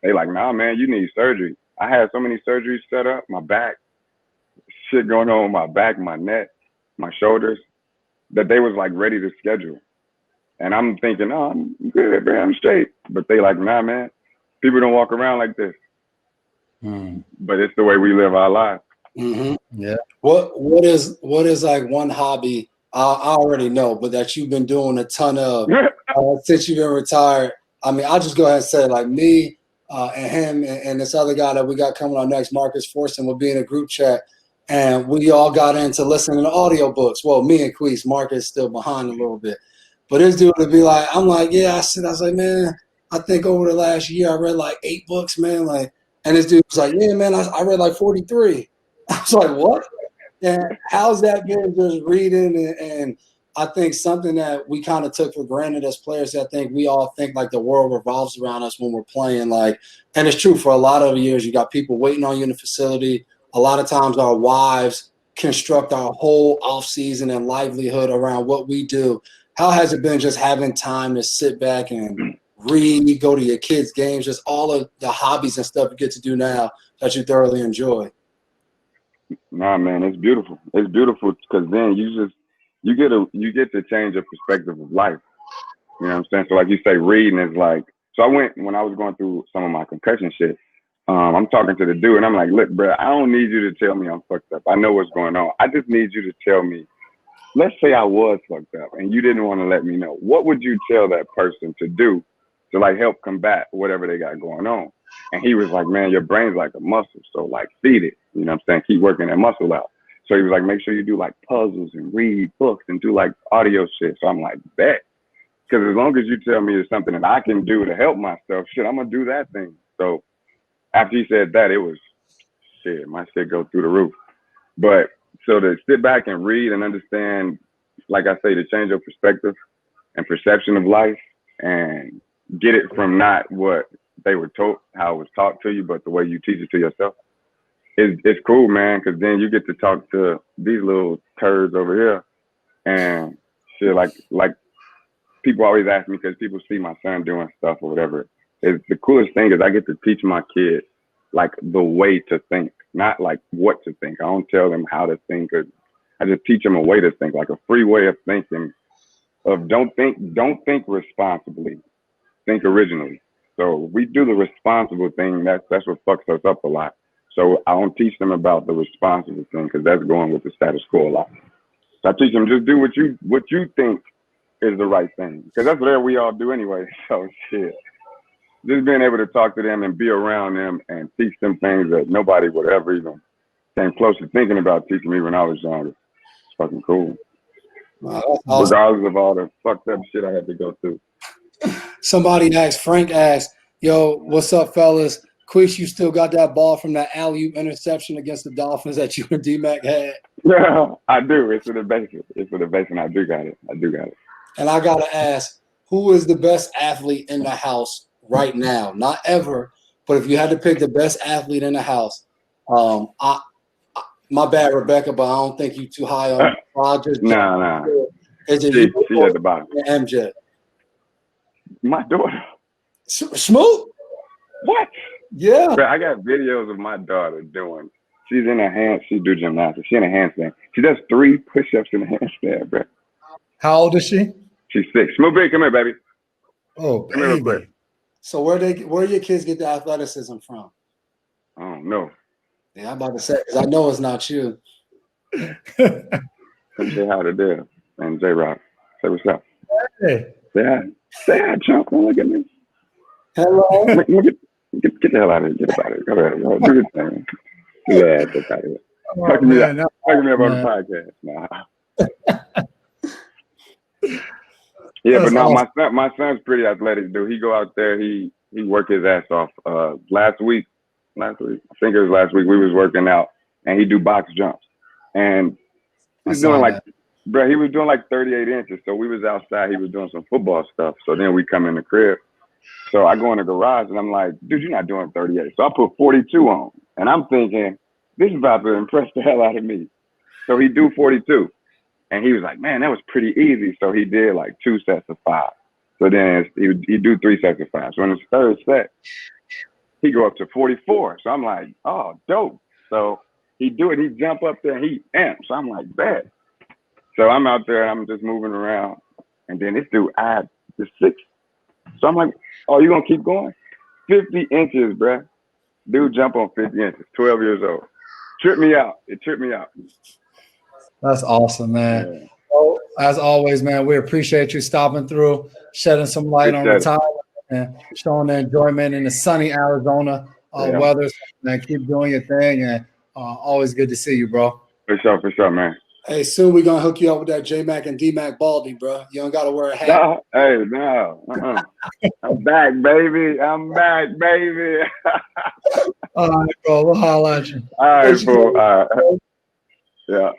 S7: They like, nah, man, you need surgery. I had so many surgeries set up, my back, shit going on with my back, my neck, my shoulders, that they was like ready to schedule. And I'm thinking, oh, I'm good, man, I'm straight. But they like, nah, man, people don't walk around like this. But it's the way we live our lives.
S2: Yeah. What is like one hobby I already know, but that you've been doing a ton of since you've been retired? I mean, I'll just go ahead and say, like, me and him and this other guy that we got coming on next, Marcus Forson, will be in a group chat, and we all got into listening to audiobooks. Well, me and Queese, Marcus still behind a little bit, but this dude would be like, I'm like, yeah, I was like, man, I think over the last year I read like 8 books, man, like, and this dude was like, yeah, man, I read like 43. I was like, what? And how's that been just reading? And I think something that we kind of took for granted as players, I think we all think like the world revolves around us when we're playing. Like, and it's true for a lot of years, you got people waiting on you in the facility. A lot of times our wives construct our whole off season and livelihood around what we do. How has it been just having time to sit back and read, go to your kids' games, just all of the hobbies and stuff you get to do now that you thoroughly enjoy?
S7: Nah, man, it's beautiful. It's beautiful because then you get to change your perspective of life. You know what I'm saying? So like you say, reading is like, so when I was going through some of my concussion shit, I'm talking to the dude and I'm like, look, bro, I don't need you to tell me I'm fucked up. I know what's going on. I just need you to tell me, let's say I was fucked up and you didn't want to let me know. What would you tell that person to do to like help combat whatever they got going on? And he was like, man, your brain's like a muscle. So like feed it, you know what I'm saying? Keep working that muscle out. So he was like, make sure you do like puzzles and read books and do like audio shit. So I'm like, bet. Because as long as you tell me it's something that I can do to help myself, shit, I'm going to do that thing. So after he said that, it was shit, my shit go through the roof. But so to sit back and read and understand, like I say, to change your perspective and perception of life and get it from not what they were told, how it was taught to you, but the way you teach it to yourself. It's cool, man, because then you get to talk to these little turds over here and shit, like people always ask me, because people see my son doing stuff or whatever. The coolest thing is I get to teach my kids like the way to think, not like what to think. I don't tell them how to think. I just teach them a way to think, like a free way of thinking. Of don't think responsibly, think originally. So we do the responsible thing. That's what fucks us up a lot. So I don't teach them about the responsible thing because that's going with the status quo a lot. So I teach them just do what you think is the right thing, because that's what we all do anyway. So shit, just being able to talk to them and be around them and teach them things that nobody would ever even came close to thinking about teaching me when I was younger. It's fucking cool.
S2: Wow, awesome.
S7: Regardless of all the fucked up shit I had to go through.
S2: Frank asked, Yo, what's up, fellas? Quish, you still got that ball from that alley-oop interception against the Dolphins that you and D-Mac had?
S7: Yeah, I do. It's in the basement. It's in the basement. I do got it.
S2: And I got to ask, who is the best athlete in the house right now? Not ever, but if you had to pick the best athlete in the house, my bad, Rebecca, but I don't think you too high on
S7: Nah.
S2: Is it
S7: She
S2: you
S7: at the bottom.
S2: or MJ?
S7: My daughter.
S2: Smoot?
S7: What?
S2: Yeah.
S7: Bro, I got videos of my daughter doing. She's in her hand. She do gymnastics. She in a handstand. She does 3 push-ups in a handstand, bro.
S1: How old is she?
S7: She's 6. Smooth Big, come here, baby.
S1: Oh,
S7: Come here real quick.
S2: So where your kids get the athleticism from?
S7: I don't know.
S2: Yeah, I'm about to say, because I know it's not you.
S7: Come say hi to Dale and J-Rock. Say what's up.
S1: Hey.
S7: Say hi. Say hi, chump. Don't look at me.
S2: Hello.
S7: Get the hell out of here. Get out of here. Go ahead. Go do your thing. Get your ass up out of here.
S1: Oh,
S7: Talk to me
S1: man,
S7: about the podcast. Nah. Yeah,
S1: That's
S7: but no,
S1: awesome.
S7: my son's pretty athletic, dude. He go out there, he work his ass off. Last week, I think it was last week, we was working out and he do box jumps. And he was doing he was doing like 38 inches. So we was outside, he was doing some football stuff. So then we come in the crib. So I go in the garage and I'm like, dude, you're not doing 38. So I put 42 on. And I'm thinking, this is about to impress the hell out of me. So he do 42. And he was like, man, that was pretty easy. So he did like 2 sets of 5. So then he do 3 sets of 5. So in his third set, he go up to 44. So I'm like, oh, dope. So he do it. He jump up there. He amps. So I'm like, bet. So I'm out there. And I'm just moving around. And then this dude add the 6. So I'm like, oh, you going to keep going? 50 inches, bruh. Dude jump on 50 inches, 12 years old. Tripped me out. It tripped me out.
S1: That's awesome, man.
S7: Yeah.
S1: Well, as always, man, we appreciate you stopping through, shedding some light on retirement and showing the enjoyment in the sunny Arizona weather. Man, keep doing your thing, and always good to see you, bro.
S7: For sure, man.
S2: Hey, soon we're going to hook you up with that J-Mac and D-Mac Baldy, bro. You don't got to wear a hat.
S7: No, hey, no. I'm back, baby. All
S1: All right, bro. We'll holler at you.
S7: All right, fool. All right. Yeah.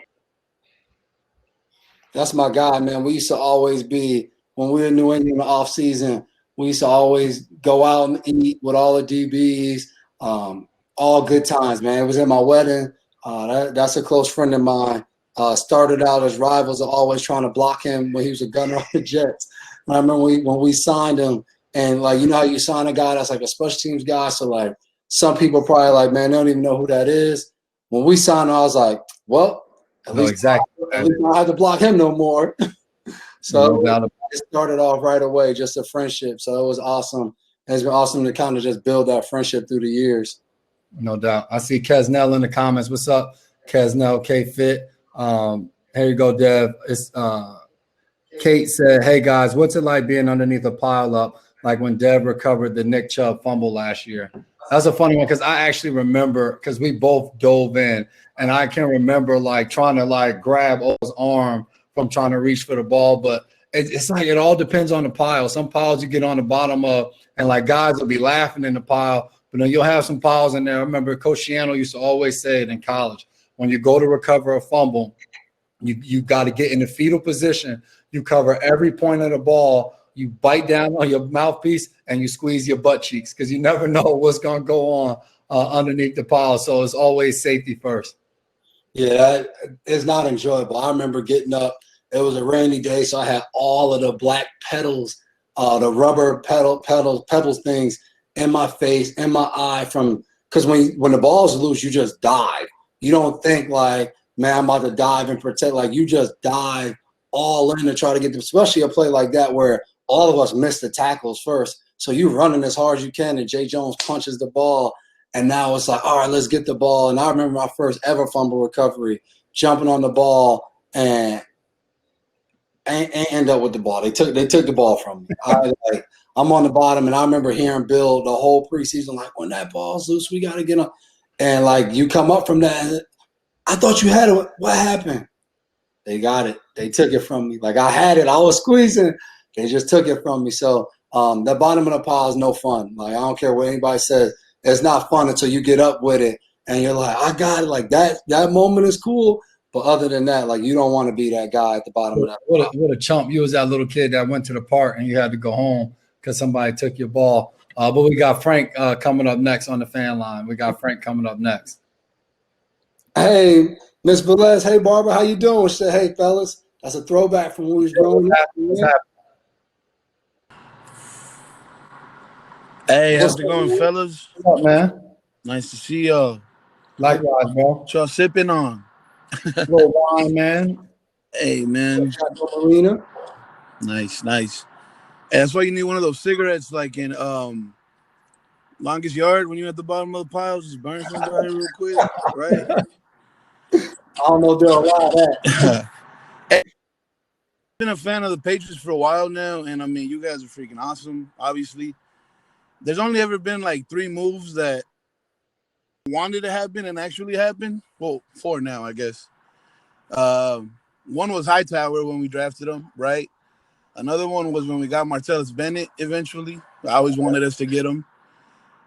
S2: That's my guy, man. We used to always be, when we were in New England in the off season, we used to always go out and eat with all the DBs. All good times, man. It was at my wedding. That's a close friend of mine. Started out as rivals, always trying to block him when he was a gunner on the Jets. And I remember when we signed him, and like, you know how you sign a guy that's like a special teams guy. So like, some people probably like, man, they don't even know who that is. When we signed him, I was like, well, at least I don't have to block him no more. So it started off right away, just a friendship. So it was awesome. It's been awesome to kind of just build that friendship through the years.
S1: No doubt. I see Kesnell in the comments. What's up, Kesnell? K-Fit. Here you go, Dev. It's Kate said, hey guys, what's it like being underneath a pile up like when Dev recovered the Nick Chubb fumble last year? That's a funny one because I actually remember, because we both dove in, and I can remember like trying to like grab O's arm from trying to reach for the ball. But it's like it all depends on the pile. Some piles you get on the bottom of, and like guys will be laughing in the pile, but then you'll have some piles in there. I remember Coach Shiano used to always say it in college. When you go to recover a fumble, you got to get in the fetal position. You cover every point of the ball. You bite down on your mouthpiece and you squeeze your butt cheeks because you never know what's going to go on underneath the pile. So it's always safety first.
S2: Yeah, it's not enjoyable. I remember getting up. It was a rainy day, so I had all of the black petals, the rubber pebbles things in my face, in my eye because when the ball's loose, you just dive. You don't think like, man, I'm about to dive and protect. Like you just dive all in to try to get them, especially a play like that where all of us missed the tackles first. So you running as hard as you can, and Jay Jones punches the ball. And now it's like, all right, let's get the ball. And I remember my first ever fumble recovery, jumping on the ball and end up with the ball. They took the ball from me. I'm on the bottom, and I remember hearing Bill the whole preseason, like, when that ball's loose, we got to get on. And like you come up from that, I thought you had it. What happened? They got it. They took it from me. Like I had it. I was squeezing. They just took it from me. So That bottom of the pile is no fun. Like, I don't care what anybody says. It's not fun until you get up with it and you're like, I got it. Like that moment is cool. But other than that, like, you don't want to be that guy at the bottom of that pile.
S1: What a chump. You was that little kid that went to the park and you had to go home because somebody took your ball. But we got Frank coming up next on the fan line. We got Frank coming up next.
S2: Hey, Miss Velez. Hey, Barbara. How you doing? She said, hey, fellas. That's a throwback from when we was growing up.
S8: Hey, how's it going, fellas?
S1: What's up, man?
S8: Nice to see y'all.
S1: Likewise, bro.
S8: What y'all sipping on?
S1: Little wine, man.
S8: Hey, man.
S2: Marina.
S8: Nice. Hey, that's why you need one of those cigarettes like in Longest Yard when you're at the bottom of the pile. Just burn somebody real quick, right?
S2: I don't know if they'll allow that.
S8: I've been a fan of the Patriots for a while now, and I mean, you guys are freaking awesome, obviously. There's only ever been like 3 moves that wanted to happen and actually happened. Well, 4 now, I guess. One was Hightower when we drafted him, right? Another one was when we got Martellus Bennett eventually. I always wanted us to get him.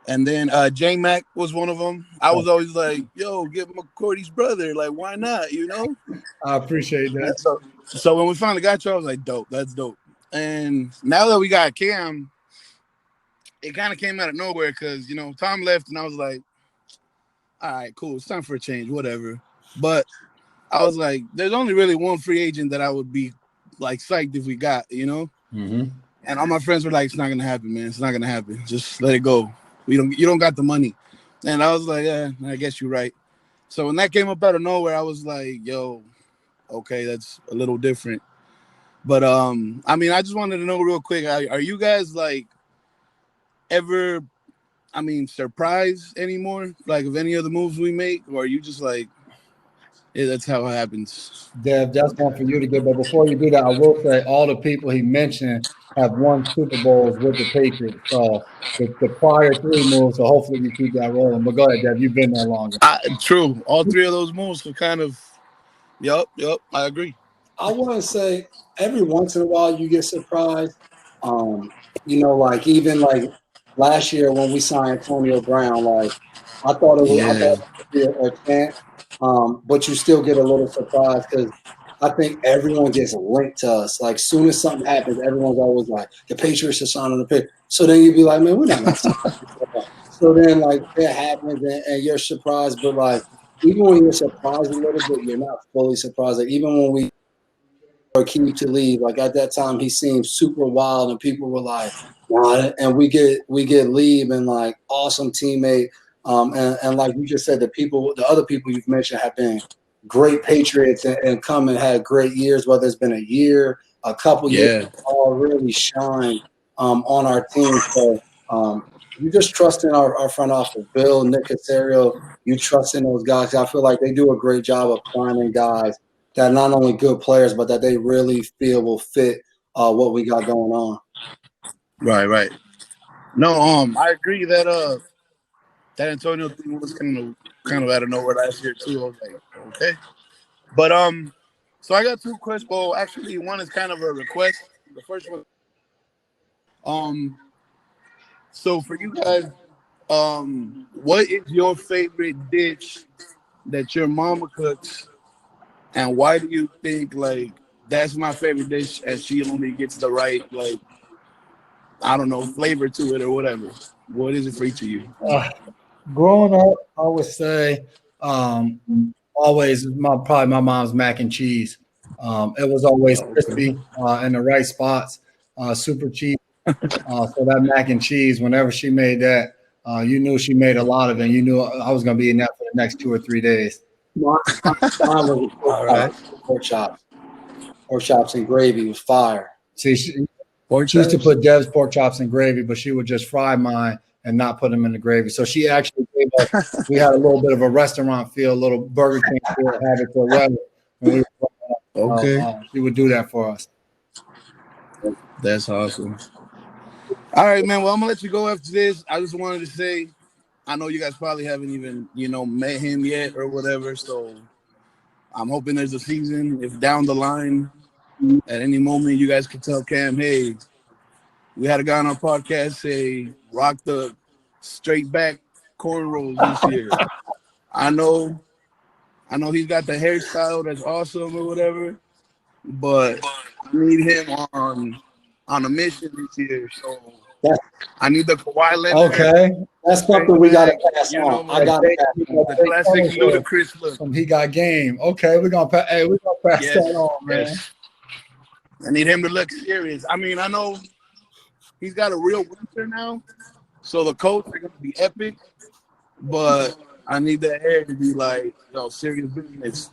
S8: And then J Mac was one of them. I was always like, yo, get McCourty's brother. Like, why not, you know?
S1: I appreciate that.
S8: So when we finally got you, I was like, dope. That's dope. And now that we got Cam, it kind of came out of nowhere because, you know, Tom left and I was like, all right, cool. It's time for a change, whatever. But I was like, there's only really one free agent that I would be like psyched if we got, you know?
S1: Mm-hmm.
S8: And all my friends were like, it's not going to happen, man. It's not going to happen. Just let it go. You don't got the money. And I was like, yeah, I guess you're right. So when that came up out of nowhere, I was like, yo, okay, that's a little different. But, I mean, I just wanted to know real quick, are you guys like ever, I mean, surprised anymore? Like of any of the moves we make? Or are you just like, yeah, that's how it happens?
S1: Dev, that's one for you to get. But before you do that, I will say all the people he mentioned have won Super Bowls with the Patriots. So the prior 3 moves, so hopefully you keep that rolling. But go ahead, Dev. You've been there longer.
S8: True. All 3 of those moves were kind of, yep, I agree.
S2: I want to say every once in a while you get surprised. You know, like even like last year when we signed Antonio Brown, like I thought it would be a chance, but you still get a little surprised because I think everyone gets linked to us. Like soon as something happens, everyone's always like the Patriots are signing the Patriots. So then you'd be like, man, we're not going to sign. So then like it happens and you're surprised, but like even when you're surprised a little bit, you're not fully surprised. Like even when we Keith to leave. Like at that time, he seemed super wild, and people were like, "Nah," and we get leave and like awesome teammate. And like you just said, the other people you've mentioned have been great Patriots and come and had great years. Whether it's been a year, a couple years, all really shine on our team. So you just trust in our front office, Bill, Nick Casario. You trust in those guys. I feel like they do a great job of finding guys that are not only good players, but that they really feel will fit what we got going on.
S8: Right. No, I agree that that Antonio thing was kind of out of nowhere last year too. I was like, okay. But so I got 2 questions. Well, actually one is kind of a request. The first one, so for you guys, what is your favorite dish that your mama cooks? And why do you think like that's my favorite dish and she only gets the right, like, I don't know, flavor to it or whatever? What is it for each of you?
S1: Growing up, I would say always probably my mom's mac and cheese. It was always crispy in the right spots, super cheap. So that mac and cheese, whenever she made that, you knew she made a lot of it. And you knew I was going to be in that for the next 2 or 3 days.
S2: Mine was pork chops and gravy was fire.
S1: See, she used to put Dev's pork chops in gravy, but she would just fry mine and not put them in the gravy. So she actually gave us, we had a little bit of a restaurant feel, a little Burger King feel, have it for weather. When she would do that for us.
S8: That's awesome. All right, man. Well, I'm gonna let you go after this. I just wanted to say, I know you guys probably haven't even, met him yet or whatever. So I'm hoping there's a season. If down the line, at any moment, you guys can tell Cam, hey, We had a guy on our podcast say rock the straight back cornrows this year. I know he's got the hairstyle that's awesome or whatever, but I need him on a mission this year. So I need the Kawhi Leonard.
S1: Okay.
S2: That's something we got to pass
S8: You
S2: on.
S8: know,
S2: I got to pass on.
S8: the classic ludicrous look.
S1: He got game. Okay, we're gonna pass. Hey, we're gonna pass
S8: Yes,
S1: that on, man.
S8: yes. I need him to look serious. I mean, I know he's got a real winter now, so the coats are gonna be epic. But I need that hair to be like, serious business.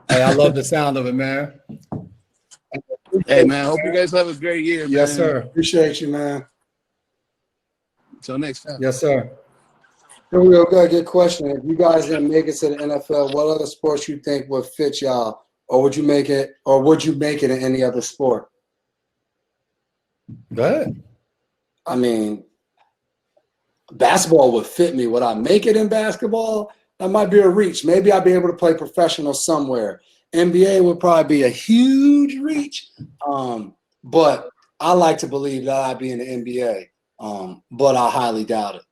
S1: Hey, I love the sound of it, man.
S8: Hey, man, I hope you guys have a great year, man.
S1: Yes, sir.
S2: Appreciate you, man.
S8: Until next time.
S1: Yes, sir.
S2: Here we go. Got a good question. If you guys didn't make it to the NFL, what other sports you think would fit y'all, or would you make it in any other sport?
S1: Go ahead.
S2: I mean, basketball would fit me. Would I make it in basketball? That might be a reach. Maybe I'd be able to play professional somewhere. NBA would probably be a huge reach. But I like to believe that I'd be in the NBA. But I highly doubt it.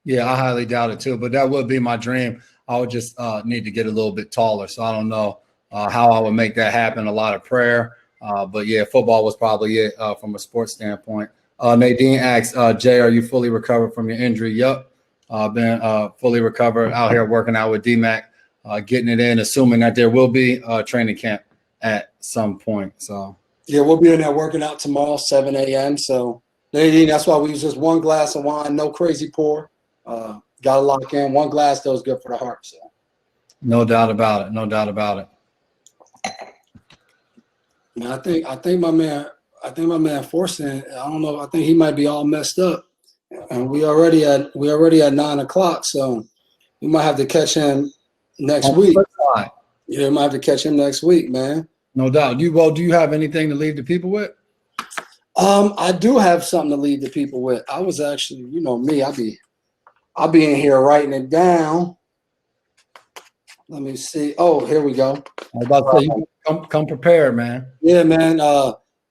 S1: Yeah, I highly doubt it too. But that would be my dream. I would just need to get a little bit taller. So I don't know how I would make that happen. A lot of prayer. But yeah, football was probably it from a sports standpoint. Nadine asks, Jay, are you fully recovered from your injury? Yep. Been fully recovered, out here working out with DMAC, getting it in, assuming that there will be a training camp at some point. So
S2: yeah, we'll be in there working out tomorrow, 7 a.m. So Nadine, that's why we use just one glass of wine, no crazy pour. Got to lock in. One glass though is good for the heart. So
S1: no doubt about it. No doubt about it.
S2: Yeah, I think my man Forsen, I don't know. I think he might be all messed up, and we already at 9 o'clock, so we might have to catch him next week. Yeah, we might have to catch him next week, man.
S1: No doubt. Do you have anything to leave the people with?
S2: I do have something to leave the people with. I was actually, you know me, I'll be in here writing it down. Let me see. Oh, here we go.
S1: I was about to say, you come prepared, man.
S2: Yeah, man.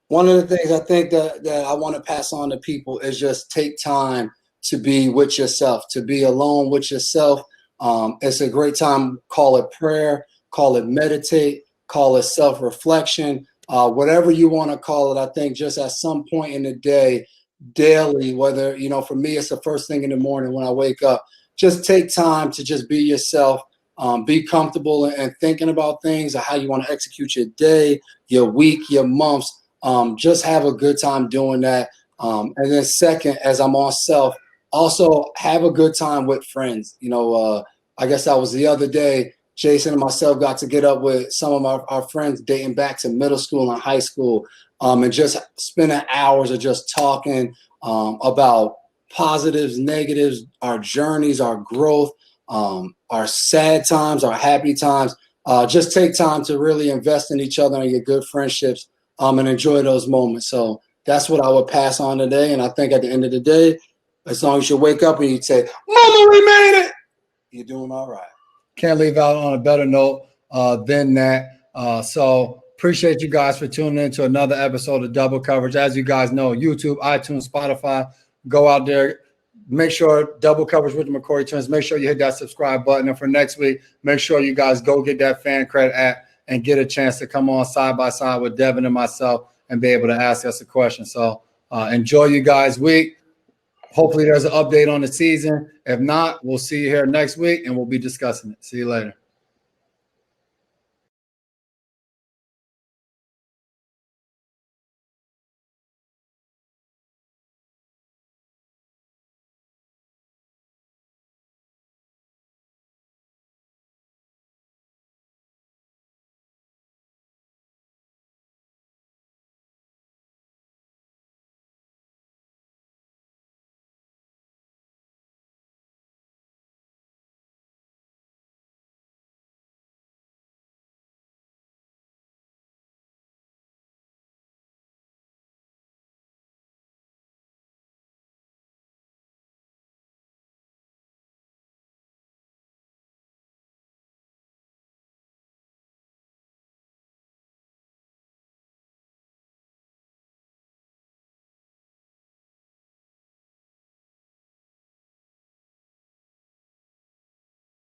S2: One of the things I think that I want to pass on to people is just take time to be with yourself, to be alone with yourself. It's a great time. Call it prayer, call it meditate, call it self-reflection, whatever you want to call it. I think just at some point in the day, daily, whether, for me, it's the first thing in the morning when I wake up, just take time to just be yourself. Be comfortable and thinking about things, or how you want to execute your day, your week, your months. Just have a good time doing that. And then second, as I'm on self, also have a good time with friends. I guess that was the other day, Jason and myself got to get up with some of our friends dating back to middle school and high school, and just spending hours of just talking about positives, negatives, our journeys, our growth, our sad times, our happy times. Just take time to really invest in each other and your good friendships, and enjoy those moments. So that's what I would pass on today. And I think at the end of the day, as long as you wake up and you say, "Mama, we made it," you're doing all right.
S1: Can't leave out on a better note than that. So appreciate you guys for tuning in to another episode of Double Coverage. As you guys know, YouTube, iTunes, Spotify, go out there. Make sure Double Coverage with the McCourty Twins. Make sure you hit that subscribe button. And for next week, make sure you guys go get that fan credit app and get a chance to come on side by side with Devin and myself and be able to ask us a question. So enjoy you guys' week. Hopefully there's an update on the season. If not, we'll see you here next week and we'll be discussing it. See you later.